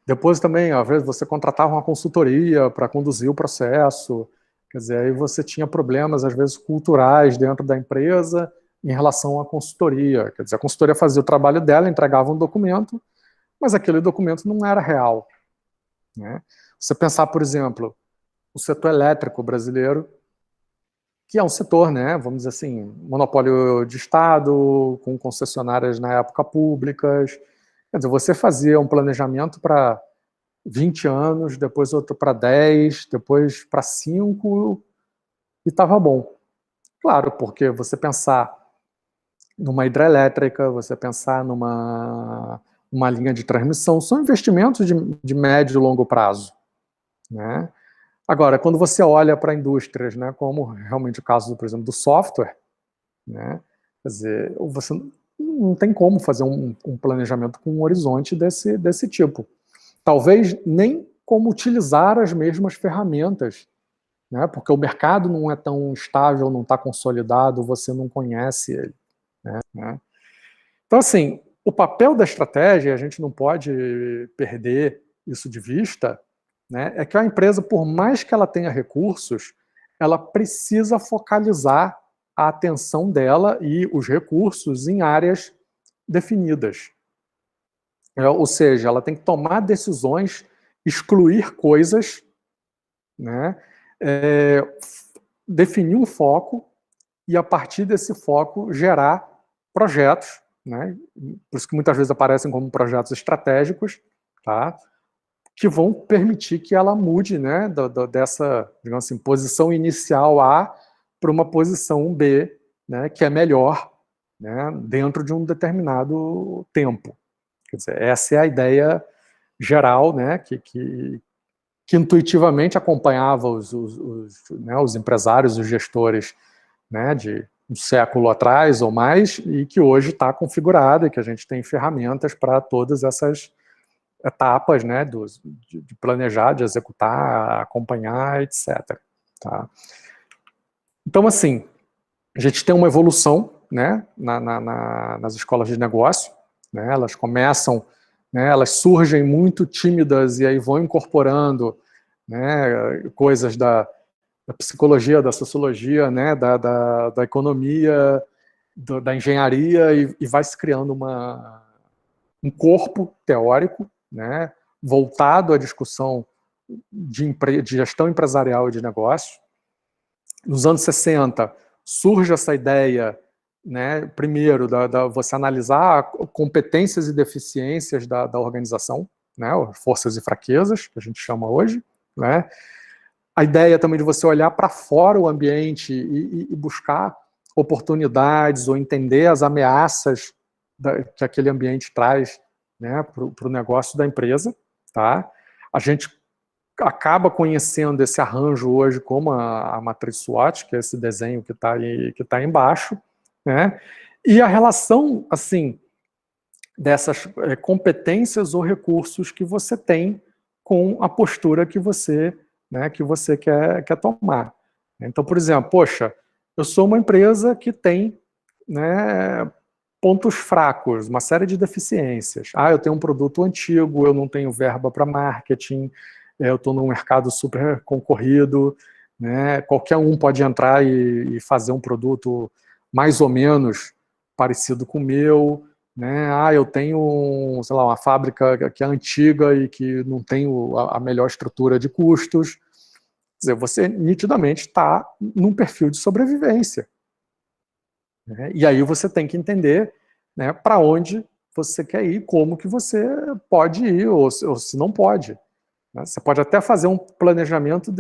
Depois também, às vezes, você contratava uma consultoria para conduzir o processo, quer dizer, aí você tinha problemas, às vezes, culturais dentro da empresa em relação à consultoria. Quer dizer, a consultoria fazia o trabalho dela, entregava um documento, mas aquele documento não era real, né? Você pensar, por exemplo, o setor elétrico brasileiro, que é um setor, né, vamos dizer assim, monopólio de Estado, com concessionárias na época públicas. Quer dizer, você fazia um planejamento para 20 anos, depois outro para 10, depois para 5, e estava bom. Claro, porque você pensar numa hidrelétrica, você pensar numa linha de transmissão, são investimentos de médio e longo prazo, né? Agora, quando você olha para indústrias, né, como realmente o caso, por exemplo, do software, né, quer dizer, você não tem como fazer um planejamento com um horizonte desse tipo. Talvez nem como utilizar as mesmas ferramentas, né, porque o mercado não é tão estável, não está consolidado, você não conhece ele, né? Então, assim, o papel da estratégia, a gente não pode perder isso de vista, né, é que a empresa, por mais que ela tenha recursos, ela precisa focalizar a atenção dela e os recursos em áreas definidas. Ou seja, ela tem que tomar decisões, excluir coisas, né, definir um foco e, a partir desse foco, gerar projetos, né, por isso que muitas vezes aparecem como projetos estratégicos, tá, que vão permitir que ela mude, né, dessa, digamos assim, posição inicial A para uma posição B, né, que é melhor, né, dentro de um determinado tempo. Quer dizer, essa é a ideia geral, né, que intuitivamente acompanhava os empresários, os gestores, né, de um século atrás ou mais, e que hoje está configurada, e que a gente tem ferramentas para todas essas etapas, né, de planejar, de executar, acompanhar, etc. Tá? Então, assim, a gente tem uma evolução, né, nas escolas de negócio, né, elas começam, né, elas surgem muito tímidas e aí vão incorporando, né, coisas da psicologia, da sociologia, né, da economia, da engenharia, e vai se criando um corpo teórico, né, voltado à discussão de gestão empresarial e de negócio. Nos anos 60, surge essa ideia, né, primeiro, você analisar competências e deficiências da organização, né, forças e fraquezas, que a gente chama hoje, né. A ideia também de você olhar para fora o ambiente e buscar oportunidades ou entender as ameaças que aquele ambiente traz, né, para o negócio da empresa. Tá? A gente acaba conhecendo esse arranjo hoje como a matriz SWOT, que é esse desenho que está embaixo, né? E a relação, assim, dessas competências ou recursos que você tem com a postura que você, né, quer tomar. Então, por exemplo, poxa, eu sou uma empresa que tem, né, pontos fracos, uma série de deficiências. Eu tenho um produto antigo, eu não tenho verba para marketing, eu estou num mercado super concorrido, né, qualquer um pode entrar e fazer um produto mais ou menos parecido com o meu, né? Eu tenho, sei lá, uma fábrica que é antiga e que não tem a melhor estrutura de custos. Quer dizer, você nitidamente está num perfil de sobrevivência. Né? E aí você tem que entender, né, para onde você quer ir, como que você pode ir, ou se não pode. Né? Você pode até fazer um planejamento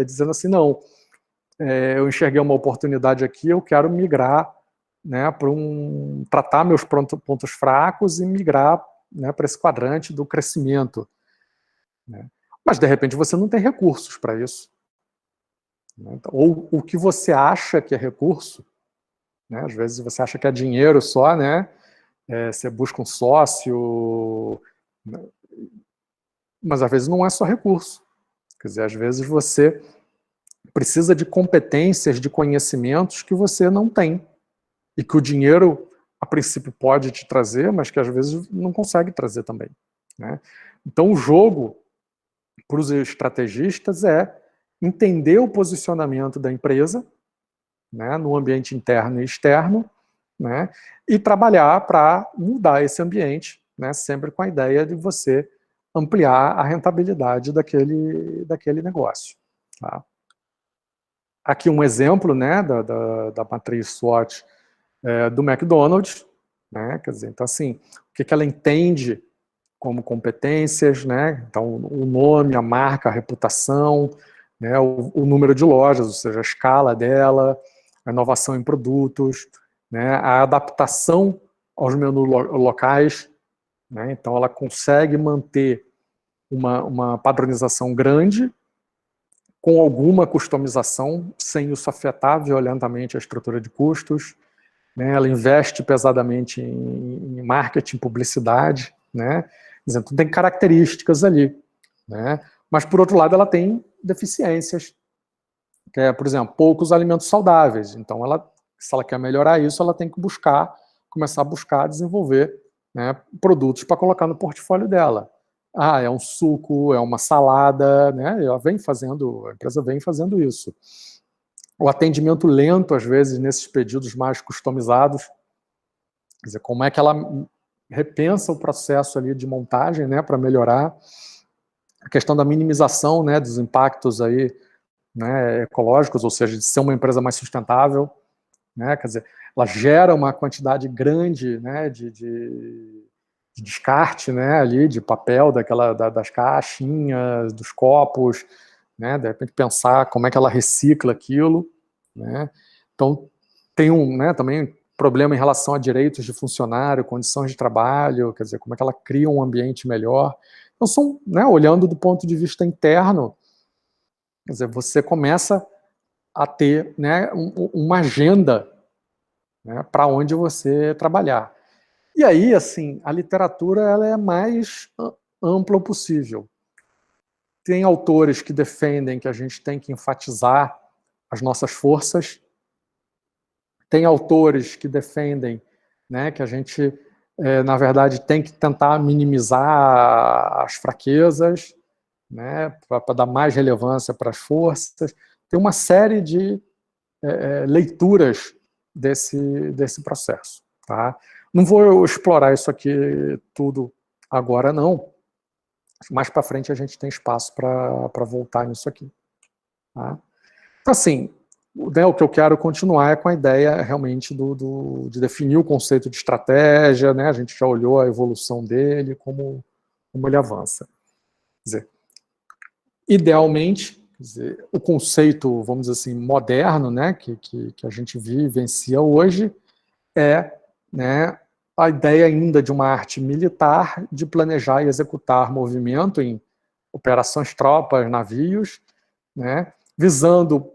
dizendo assim, não, eu enxerguei uma oportunidade aqui, eu quero migrar, né, tratar meus pontos fracos e migrar, né, para esse quadrante do crescimento. Né? Mas, de repente, você não tem recursos para isso. Né? Então, ou o que você acha que é recurso, né, às vezes você acha que é dinheiro só, né, você busca um sócio, né, mas às vezes não é só recurso. Quer dizer, às vezes você precisa de competências, de conhecimentos que você não tem. E que o dinheiro, a princípio, pode te trazer, mas que às vezes não consegue trazer também. Né? Então, o jogo para os estrategistas é entender o posicionamento da empresa, né, no ambiente interno e externo, né, e trabalhar para mudar esse ambiente, né, sempre com a ideia de você ampliar a rentabilidade daquele negócio. Tá? Aqui um exemplo, né, da matriz SWOT do McDonald's, né? Quer dizer, então assim, o que ela entende como competências, né? Então o nome, a marca, a reputação, né? O número de lojas, ou seja, a escala dela, a inovação em produtos, né? A adaptação aos menus locais, né? Então ela consegue manter uma padronização grande com alguma customização, sem isso afetar violentamente a estrutura de custos. Né, ela investe pesadamente em marketing, publicidade, né, então tem características ali, né, mas por outro lado ela tem deficiências, que é, por exemplo, poucos alimentos saudáveis, então se ela quer melhorar isso, ela tem que começar a buscar desenvolver, né, produtos para colocar no portfólio dela. É um suco, é uma salada, né, a empresa vem fazendo isso. O atendimento lento, às vezes, nesses pedidos mais customizados. Quer dizer, como é que ela repensa o processo ali de montagem, né, para melhorar. A questão da minimização, né, dos impactos aí, né, ecológicos, ou seja, de ser uma empresa mais sustentável. Né, quer dizer, ela gera uma quantidade grande, né, de descarte, né, ali, de papel, das caixinhas, dos copos, né, de repente pensar como é que ela recicla aquilo, né. Então tem né, também problema em relação a direitos de funcionário, condições de trabalho, quer dizer, como é que ela cria um ambiente melhor. Então são, né, olhando do ponto de vista interno, quer dizer, você começa a ter, né, uma agenda, né, para onde você trabalhar. E aí, assim, a literatura ela é mais ampla possível. Tem autores que defendem que a gente tem que enfatizar as nossas forças. Tem autores que defendem, né, que a gente, na verdade, tem que tentar minimizar as fraquezas, né, para dar mais relevância para as forças. Tem uma série de leituras desse processo. Tá? Não vou explorar isso aqui tudo agora, não. Mais para frente a gente tem espaço para voltar nisso aqui. Tá? Então, assim, né, o que eu quero continuar é com a ideia realmente de definir o conceito de estratégia, né? A gente já olhou a evolução dele, como ele avança. Quer dizer, idealmente, quer dizer, o conceito, vamos dizer assim, moderno, né, que a gente vivencia hoje, é, né, a ideia ainda de uma arte militar de planejar e executar movimento em operações, tropas, navios, né, visando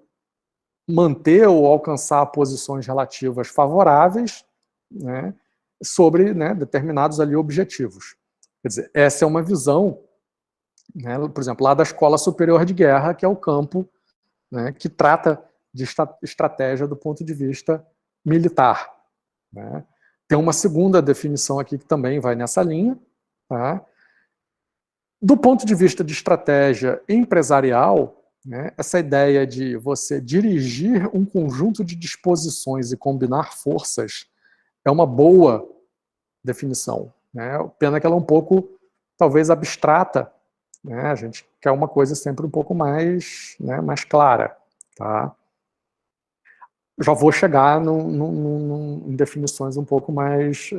manter ou alcançar posições relativas favoráveis, né, sobre, né, determinados ali objetivos. Quer dizer, essa é uma visão, né, por exemplo, lá da Escola Superior de Guerra, que é o campo, né, que trata de estratégia do ponto de vista militar. Né. Tem uma segunda definição aqui que também vai nessa linha. Tá? Do ponto de vista de estratégia empresarial, né, essa ideia de você dirigir um conjunto de disposições e combinar forças é uma boa definição. Né? Pena que ela é um pouco, talvez, abstrata. Né? A gente quer uma coisa sempre um pouco mais, né, mais clara. Tá? Já vou chegar em definições um pouco mais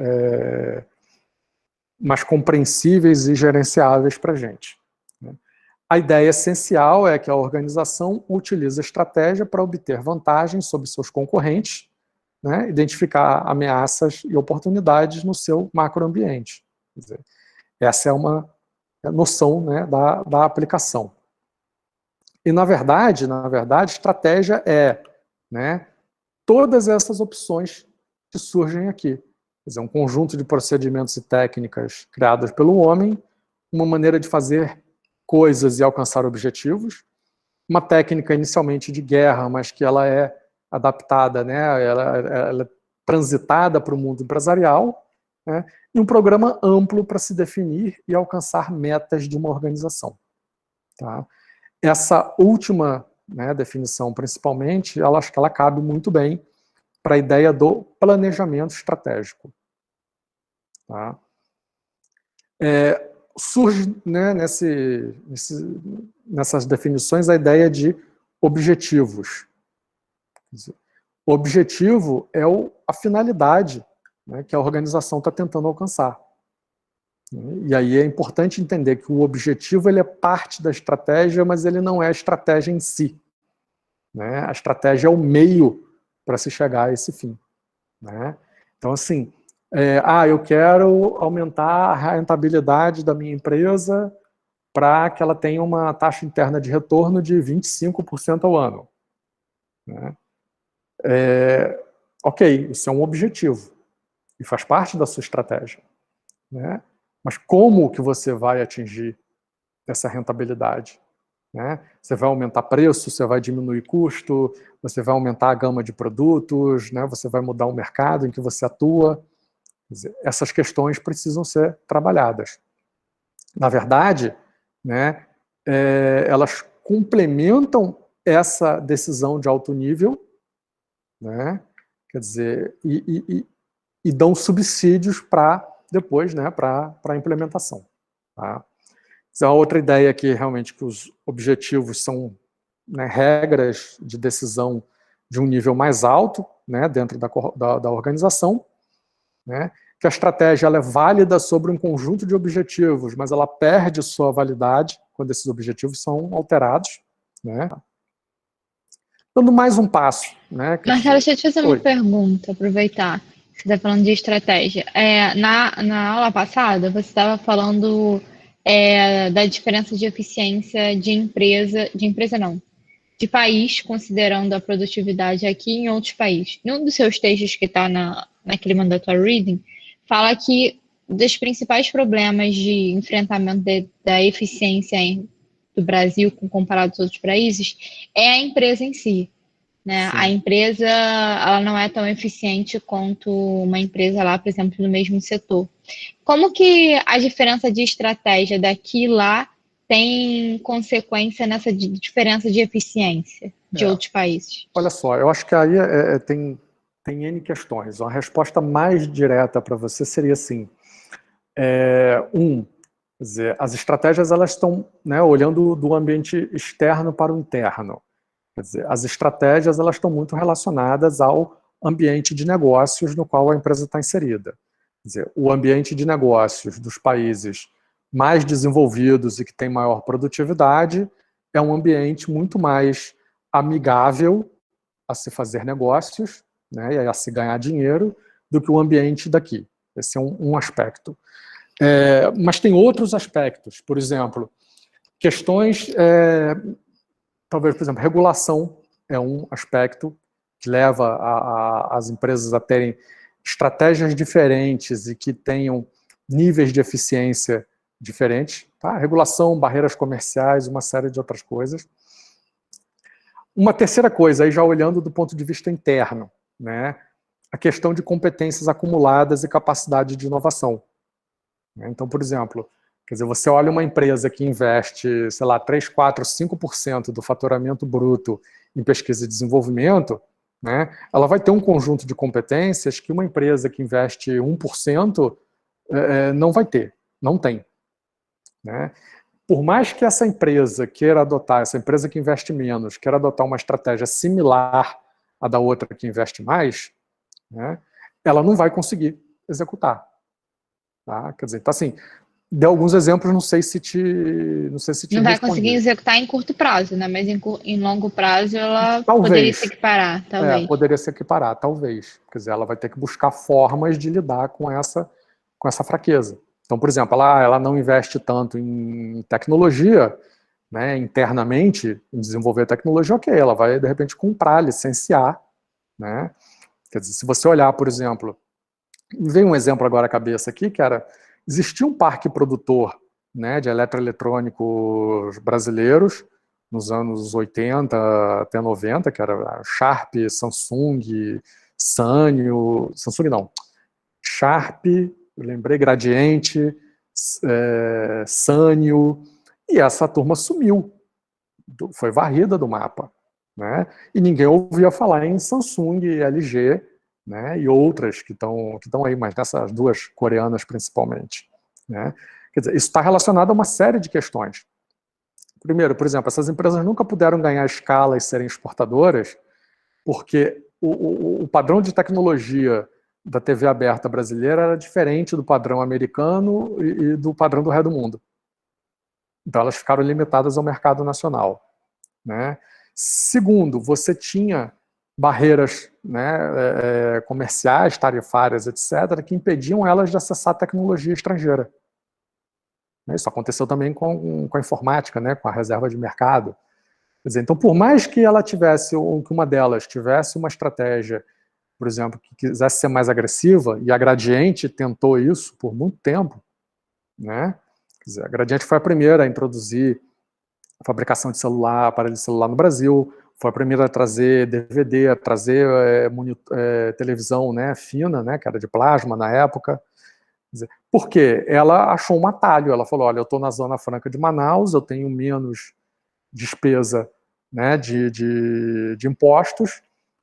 compreensíveis e gerenciáveis para a gente. Né? A ideia essencial é que a organização utiliza a estratégia para obter vantagens sobre seus concorrentes, né, identificar ameaças e oportunidades no seu macroambiente. Quer dizer, essa é uma noção, né, da aplicação. E, na verdade, estratégia é, né, todas essas opções que surgem aqui. Quer dizer, um conjunto de procedimentos e técnicas criadas pelo homem, uma maneira de fazer coisas e alcançar objetivos, uma técnica inicialmente de guerra, mas que ela é adaptada, né, ela é transitada para o mundo empresarial, né, e um programa amplo para se definir e alcançar metas de uma organização. Tá? Essa última, né, definição, principalmente, acho que ela cabe muito bem para a ideia do planejamento estratégico. Tá? Surge, né, nessas definições a ideia de objetivos. O objetivo é a finalidade, né, que a organização está tentando alcançar. E aí é importante entender que o objetivo ele é parte da estratégia, mas ele não é a estratégia em si. Né? A estratégia é o meio para se chegar a esse fim. Né? Então, assim, eu quero aumentar a rentabilidade da minha empresa para que ela tenha uma taxa interna de retorno de 25% ao ano. Né? Ok, isso é um objetivo e faz parte da sua estratégia. Né? Mas como que você vai atingir essa rentabilidade? Né? Você vai aumentar preço, você vai diminuir custo, você vai aumentar a gama de produtos, né? Você vai mudar o mercado em que você atua. Quer dizer, essas questões precisam ser trabalhadas. Na verdade, né, elas complementam essa decisão de alto nível, né? Quer dizer, e dão subsídios para depois, né, para a implementação. Tá? Essa é outra ideia aqui, realmente, que os objetivos são, né, regras de decisão de um nível mais alto, né, dentro da organização, né, que a estratégia ela é válida sobre um conjunto de objetivos, mas ela perde sua validade quando esses objetivos são alterados. Né. Dando mais um passo. Né, Marcelo, deixa eu te fazer uma pergunta, aproveitar. Você está falando de estratégia. Na aula passada, você estava falando da diferença de eficiência de empresa não, de país, considerando a produtividade aqui em outros países. Num dos seus textos que está naquele mandatory reading, fala que dos principais problemas de enfrentamento da eficiência do Brasil comparado aos outros países é a empresa em si, né? A Sim. empresa, ela não é tão eficiente quanto uma empresa lá, por exemplo, no mesmo setor. Como que a diferença de estratégia daqui e lá tem consequência nessa diferença de eficiência de É, outros países? olha só, eu acho que aí tem N questões. Uma resposta mais direta para você seria assim, quer dizer, as estratégias elas estão, né, olhando do ambiente externo para o interno. Quer dizer, as estratégias elas estão muito relacionadas ao ambiente de negócios no qual a empresa está inserida. Quer dizer, o ambiente de negócios dos países mais desenvolvidos e que tem maior produtividade é um ambiente muito mais amigável a se fazer negócios, né, e a se ganhar dinheiro, do que o ambiente daqui. Esse é um aspecto. Mas tem outros aspectos, por exemplo, questões, talvez, por exemplo, regulação é um aspecto que leva as empresas a terem estratégias diferentes e que tenham níveis de eficiência diferentes. Tá? Regulação, barreiras comerciais, uma série de outras coisas. Uma terceira coisa, aí já olhando do ponto de vista interno, né? A questão de competências acumuladas e capacidade de inovação. Então, por exemplo, quer dizer, você olha uma empresa que investe, sei lá, 3, 4, 5% do faturamento bruto em pesquisa e desenvolvimento, né, ela vai ter um conjunto de competências que uma empresa que investe 1% não vai ter, não tem. Né? Por mais que essa empresa queira adotar, essa empresa que investe menos, queira adotar uma estratégia similar à da outra que investe mais, né, ela não vai conseguir executar. Tá? Quer dizer, então assim, dei alguns exemplos, não sei se te Não vai conseguir respondi. executar em curto prazo, né? Mas em longo prazo ela poderia se Talvez, equiparar, talvez. poderia se equiparar, talvez. Quer dizer, ela vai ter que buscar formas de lidar com essa fraqueza. Então, por exemplo, ela não investe tanto em tecnologia, né, internamente, em desenvolver tecnologia, ok, ela vai, de repente, comprar, licenciar, né? Quer dizer, se você olhar, por exemplo, veio um exemplo agora à cabeça aqui, que era, existia um parque produtor, né, de eletroeletrônicos brasileiros, nos anos 80 até 90, que era Sharp, Samsung, Sanyo, Samsung não, Sharp, eu lembrei, Gradiente, Sanyo, e essa turma sumiu, foi varrida do mapa, né? E ninguém ouvia falar em Samsung, LG, né? E outras que estão aí, mas nessas duas coreanas principalmente, né? Quer dizer, isso está relacionado a uma série de questões. Primeiro, por exemplo, essas empresas nunca puderam ganhar escala e serem exportadoras porque o padrão de tecnologia da TV aberta brasileira era diferente do padrão americano e do padrão do resto do mundo. Então elas ficaram limitadas ao mercado nacional. Né? Segundo, você tinha barreiras, né, comerciais, tarifárias, etc., que impediam elas de acessar tecnologia estrangeira. Isso aconteceu também com a informática, né, com a reserva de mercado. Quer dizer, então, por mais que ela tivesse, ou que uma delas tivesse uma estratégia, por exemplo, que quisesse ser mais agressiva, e a Gradiente tentou isso por muito tempo, né? Quer dizer, a Gradiente foi a primeira a introduzir a fabricação de celular, aparelho de celular no Brasil, foi a primeira a trazer DVD, a trazer televisão, né, fina, né, que era de plasma na época. Por quê? Ela achou um atalho, ela falou, olha, eu estou na Zona Franca de Manaus, eu tenho menos despesa, né, de impostos,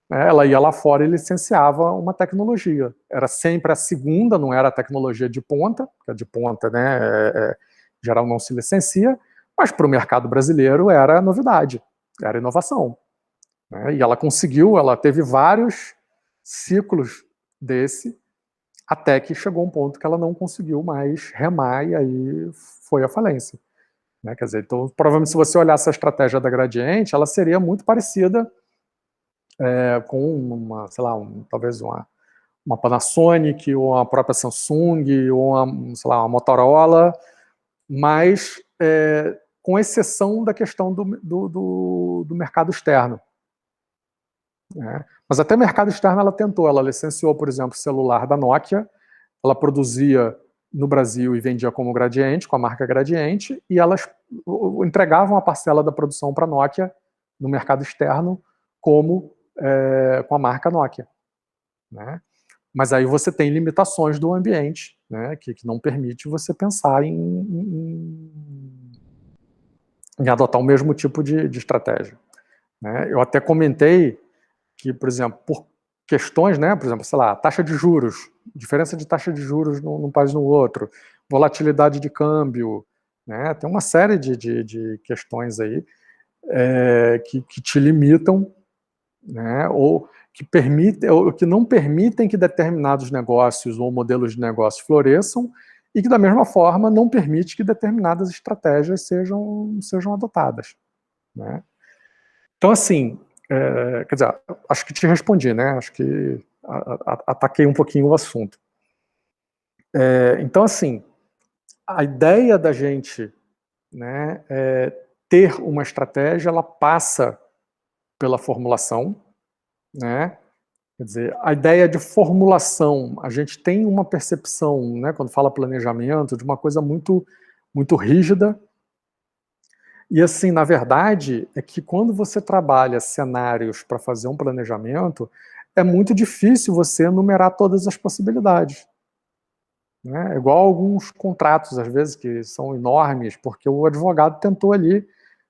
né, ela ia lá fora e licenciava uma tecnologia. Era sempre a segunda, não era a tecnologia de ponta, porque a de ponta, né, em geral não se licencia, mas para o mercado brasileiro era novidade, era inovação. Né? E ela conseguiu, ela teve vários ciclos desse, até que chegou um ponto que ela não conseguiu mais remar e aí foi a falência. Né? Quer dizer, então, provavelmente se você olhar essa estratégia da Gradiente, ela seria muito parecida com uma, sei lá, talvez uma Panasonic, ou a própria Samsung, ou sei lá, uma Motorola, mas com exceção da questão do mercado externo. Né? Mas até mercado externo ela tentou, ela licenciou, por exemplo, o celular da Nokia, ela produzia no Brasil e vendia como Gradiente, com a marca Gradiente, e elas entregavam a parcela da produção para a Nokia no mercado externo com a marca Nokia, né? Mas aí você tem limitações do ambiente, né, que não permite você pensar em adotar o mesmo tipo de estratégia, né? Eu até comentei que, por exemplo, por questões, né, por exemplo, sei lá, taxa de juros, diferença de taxa de juros num país no outro, volatilidade de câmbio, né, tem uma série de questões aí que te limitam, né, ou que não permitem que determinados negócios ou modelos de negócio floresçam, e que, da mesma forma, não permite que determinadas estratégias sejam adotadas, né? Então, assim, quer dizer, acho que te respondi, né? Acho que ataquei um pouquinho o assunto. Então, assim, a ideia da gente, né, ter uma estratégia, ela passa pela formulação, né? Quer dizer, a ideia de formulação, a gente tem uma percepção, né, quando fala planejamento, de uma coisa muito, muito rígida. E assim, na verdade, é que quando você trabalha cenários para fazer um planejamento, é muito difícil você enumerar todas as possibilidades, né? É igual alguns contratos, às vezes, que são enormes, porque o advogado tentou ali,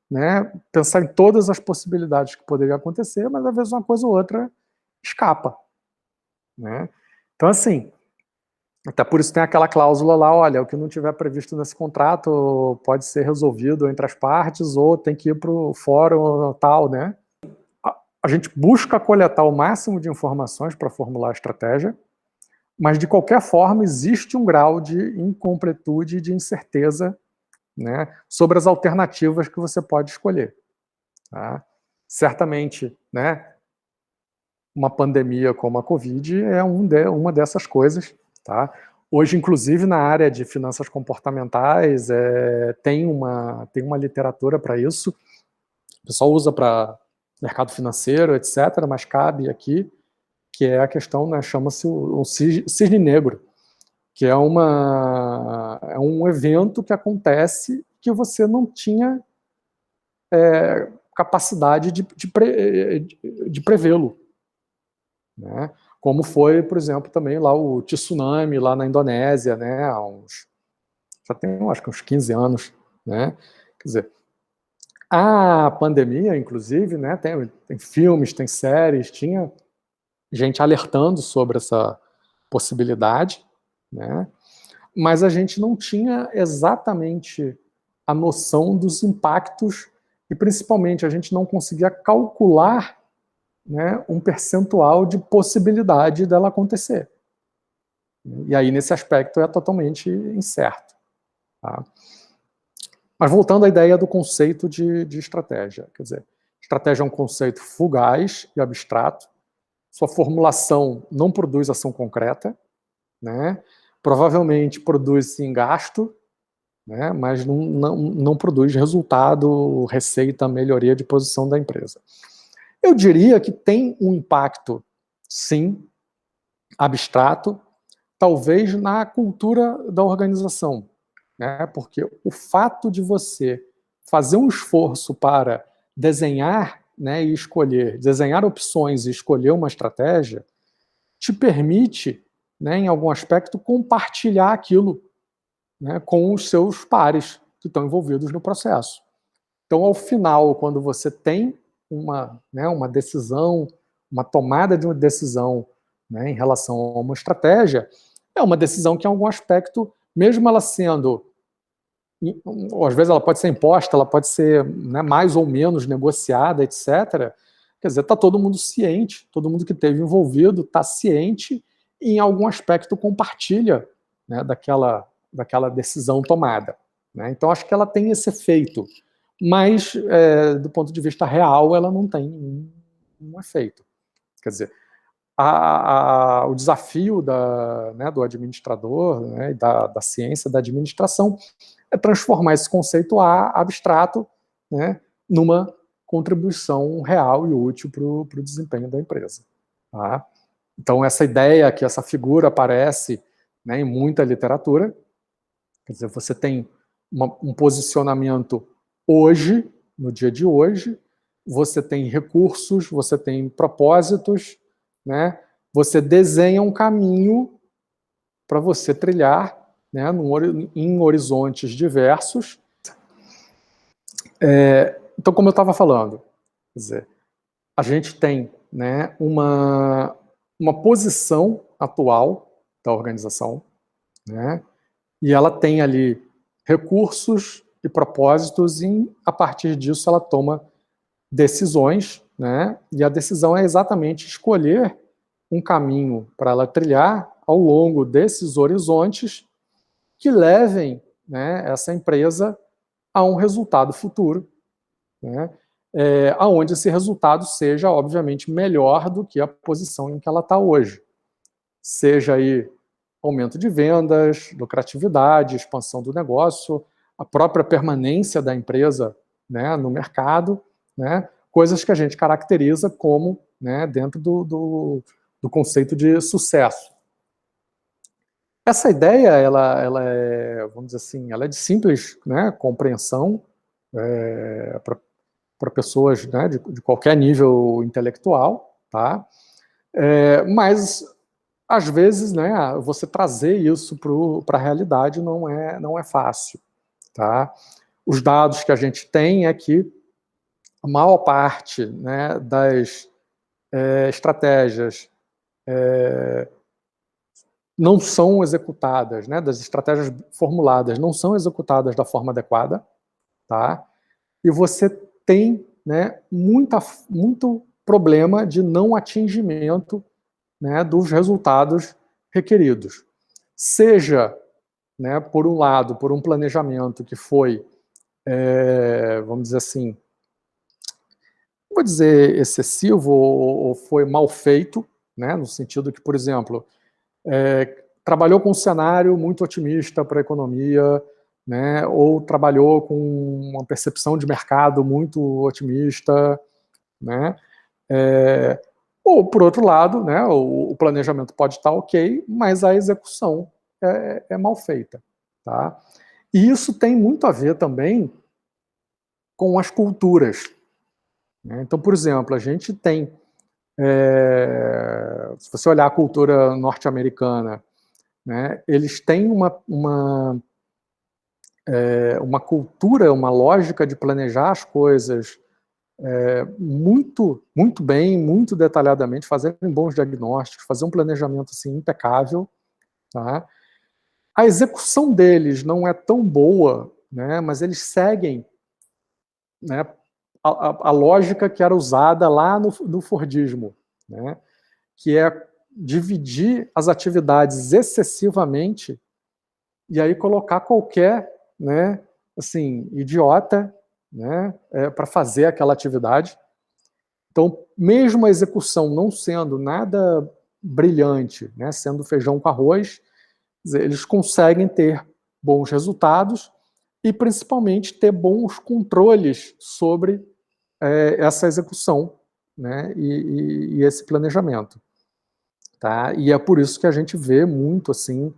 né, pensar em todas as possibilidades que poderiam acontecer, mas às vezes uma coisa ou outra escapa, né? Então, assim, até por isso tem aquela cláusula lá, olha, o que não tiver previsto nesse contrato pode ser resolvido entre as partes ou tem que ir para o fórum tal, né? A gente busca coletar o máximo de informações para formular a estratégia, mas de qualquer forma existe um grau de incompletude e de incerteza, né, sobre as alternativas que você pode escolher, tá? Certamente, né, uma pandemia como a Covid é uma dessas coisas, tá? Hoje, inclusive, na área de finanças comportamentais, tem uma literatura para isso. O pessoal usa para mercado financeiro, etc., mas cabe aqui, que é a questão, né, chama-se o cisne negro, que é um evento que acontece que você não tinha capacidade de prevê-lo, né? Como foi, por exemplo, também lá o tsunami lá na Indonésia, né? Já tem, acho que uns 15 anos, né? Quer dizer, a pandemia, inclusive, né? Tem filmes, tem séries, tinha gente alertando sobre essa possibilidade, né? Mas a gente não tinha exatamente a noção dos impactos e, principalmente, a gente não conseguia calcular, né, um percentual de possibilidade dela acontecer. E aí, nesse aspecto, é totalmente incerto, tá? Mas voltando à ideia do conceito de estratégia, quer dizer, estratégia é um conceito fugaz e abstrato, sua formulação não produz ação concreta, né? Provavelmente produz sim gasto, né? Mas não produz resultado, receita, melhoria de posição da empresa. Eu diria que tem um impacto, sim, abstrato, talvez na cultura da organização, né? Porque o fato de você fazer um esforço para desenhar, né, e escolher, desenhar opções e escolher uma estratégia, te permite, né, em algum aspecto, compartilhar aquilo, né, com os seus pares que estão envolvidos no processo. Então, ao final, quando você tem uma decisão, uma tomada de uma decisão, né, em relação a uma estratégia, é uma decisão que, em algum aspecto, mesmo ela sendo, ou às vezes ela pode ser imposta, ela pode ser, né, mais ou menos negociada, etc. Quer dizer, está todo mundo ciente, todo mundo que esteve envolvido está ciente e, em algum aspecto, compartilha, né, daquela decisão tomada, né? Então, acho que ela tem esse efeito, mas, do ponto de vista real, ela não tem um efeito. Quer dizer, o desafio do administrador, né, e da ciência da administração é transformar esse conceito abstrato, né, numa contribuição real e útil para o desempenho da empresa, tá? Então, essa ideia que essa figura aparece, né, em muita literatura. Quer dizer, você tem um posicionamento hoje, no dia de hoje, você tem recursos, você tem propósitos, né, você desenha um caminho para você trilhar, né, em horizontes diversos. Então, como eu estava falando, quer dizer, a gente tem, né, uma posição atual da organização, né, e ela tem ali recursos e propósitos, e a partir disso ela toma decisões, né, e a decisão é exatamente escolher um caminho para ela trilhar ao longo desses horizontes que levem, né, essa empresa a um resultado futuro, né, aonde esse resultado seja, obviamente, melhor do que a posição em que ela está hoje. Seja aí aumento de vendas, lucratividade, expansão do negócio, a própria permanência da empresa, né, no mercado, né, coisas que a gente caracteriza como, né, dentro do conceito de sucesso. Essa ideia, ela é, vamos dizer assim, ela é de simples, né, compreensão para pessoas, né, de qualquer nível intelectual, tá? Mas às vezes, né, você trazer isso para a realidade não é fácil, tá? Os dados que a gente tem é que a maior parte, né, das estratégias não são executadas, né, das estratégias formuladas não são executadas da forma adequada, tá? E você tem, né, muito problema de não atingimento, né, dos resultados requeridos. Seja, né, por um lado, por um planejamento que foi, vamos dizer assim, não vou dizer excessivo ou foi mal feito, né, no sentido que, por exemplo, trabalhou com um cenário muito otimista para a economia, né, ou trabalhou com uma percepção de mercado muito otimista, né, ou, por outro lado, né, o planejamento pode estar ok, mas a execução é mal feita. Tá? E isso tem muito a ver também com as culturas. Né? Então, por exemplo, a gente tem, se você olhar a cultura norte-americana, né, eles têm uma cultura, uma lógica de planejar as coisas muito, muito bem, muito detalhadamente, fazerem bons diagnósticos, fazer um planejamento assim, impecável. Tá? A execução deles não é tão boa, né, mas eles seguem, né, a lógica que era usada lá no Fordismo, né, que é dividir as atividades excessivamente e aí colocar qualquer, né, assim, idiota, né, para fazer aquela atividade. Então, mesmo a execução não sendo nada brilhante, né, sendo feijão com arroz, eles conseguem ter bons resultados e, principalmente, ter bons controles sobre essa execução, né, e esse planejamento. Tá? E é por isso que a gente vê muito assim,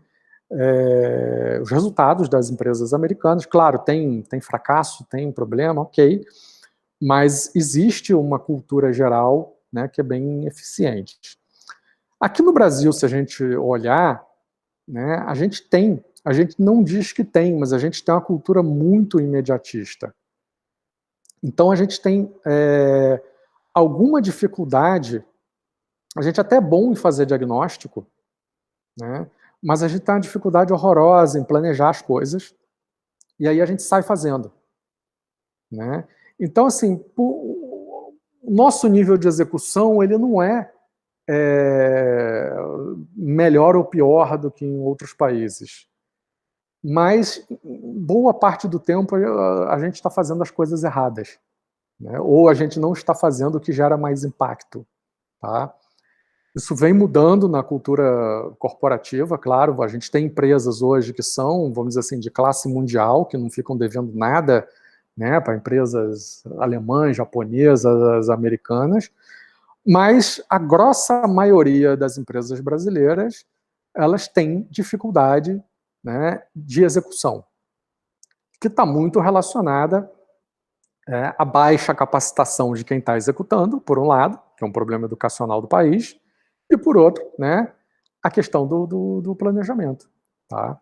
os resultados das empresas americanas. Claro, tem fracasso, tem problema, ok, mas existe uma cultura geral, né, que é bem eficiente. Aqui no Brasil, se a gente olhar, né, a gente não diz que tem, mas a gente tem uma cultura muito imediatista. Então a gente tem alguma dificuldade, a gente até é bom em fazer diagnóstico, né, mas a gente tem uma dificuldade horrorosa em planejar as coisas, e aí a gente sai fazendo. Né? Então, assim, o nosso nível de execução ele não é melhor ou pior do que em outros países. Mas, boa parte do tempo, a gente está fazendo as coisas erradas. Né? Ou a gente não está fazendo o que gera mais impacto. Tá? Isso vem mudando na cultura corporativa, claro. A gente tem empresas hoje que são, vamos dizer assim, de classe mundial, que não ficam devendo nada, né, para empresas alemãs, japonesas, americanas, mas a grossa maioria das empresas brasileiras elas têm dificuldade, né, de execução, que está muito relacionada à baixa capacitação de quem está executando, por um lado, que é um problema educacional do país, e por outro, né, a questão do planejamento. Tá?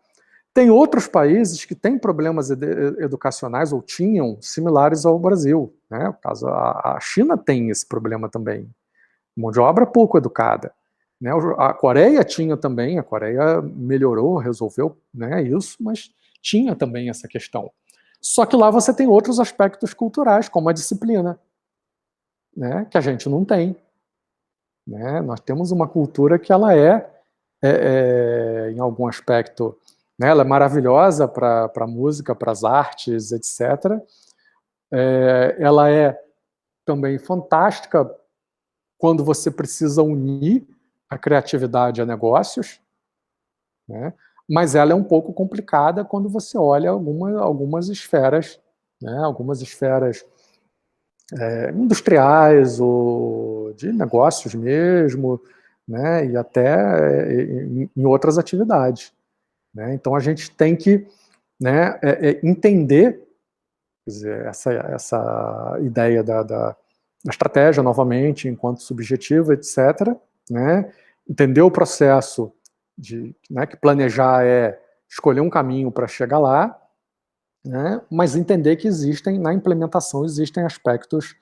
Tem outros países que têm problemas educacionais, ou tinham, similares ao Brasil. Né? No caso, a China tem esse problema também. Mão de obra pouco educada. Né? A Coreia tinha também, a Coreia melhorou, resolveu, né, isso, mas tinha também essa questão. Só que lá você tem outros aspectos culturais, como a disciplina, né, que a gente não tem. Né? Nós temos uma cultura que ela em algum aspecto, né, ela é maravilhosa para a música, para as artes, etc. Ela é também fantástica quando você precisa unir a criatividade a negócios, né? Mas ela é um pouco complicada quando você olha algumas esferas, né? Algumas esferas industriais ou de negócios mesmo, né? E até em outras atividades. Né? Então a gente tem que, né, entender, quer dizer, essa ideia da estratégia, novamente, enquanto subjetivo, etc., né? Entender o processo né, que planejar é escolher um caminho para chegar lá, né? Mas entender que na implementação existem aspectos,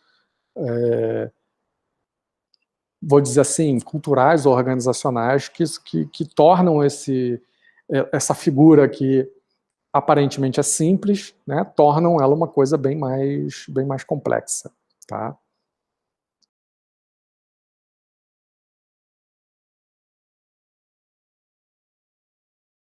vou dizer assim, culturais ou organizacionais que tornam essa figura que aparentemente é simples, né, tornam ela uma coisa bem mais complexa. Tá?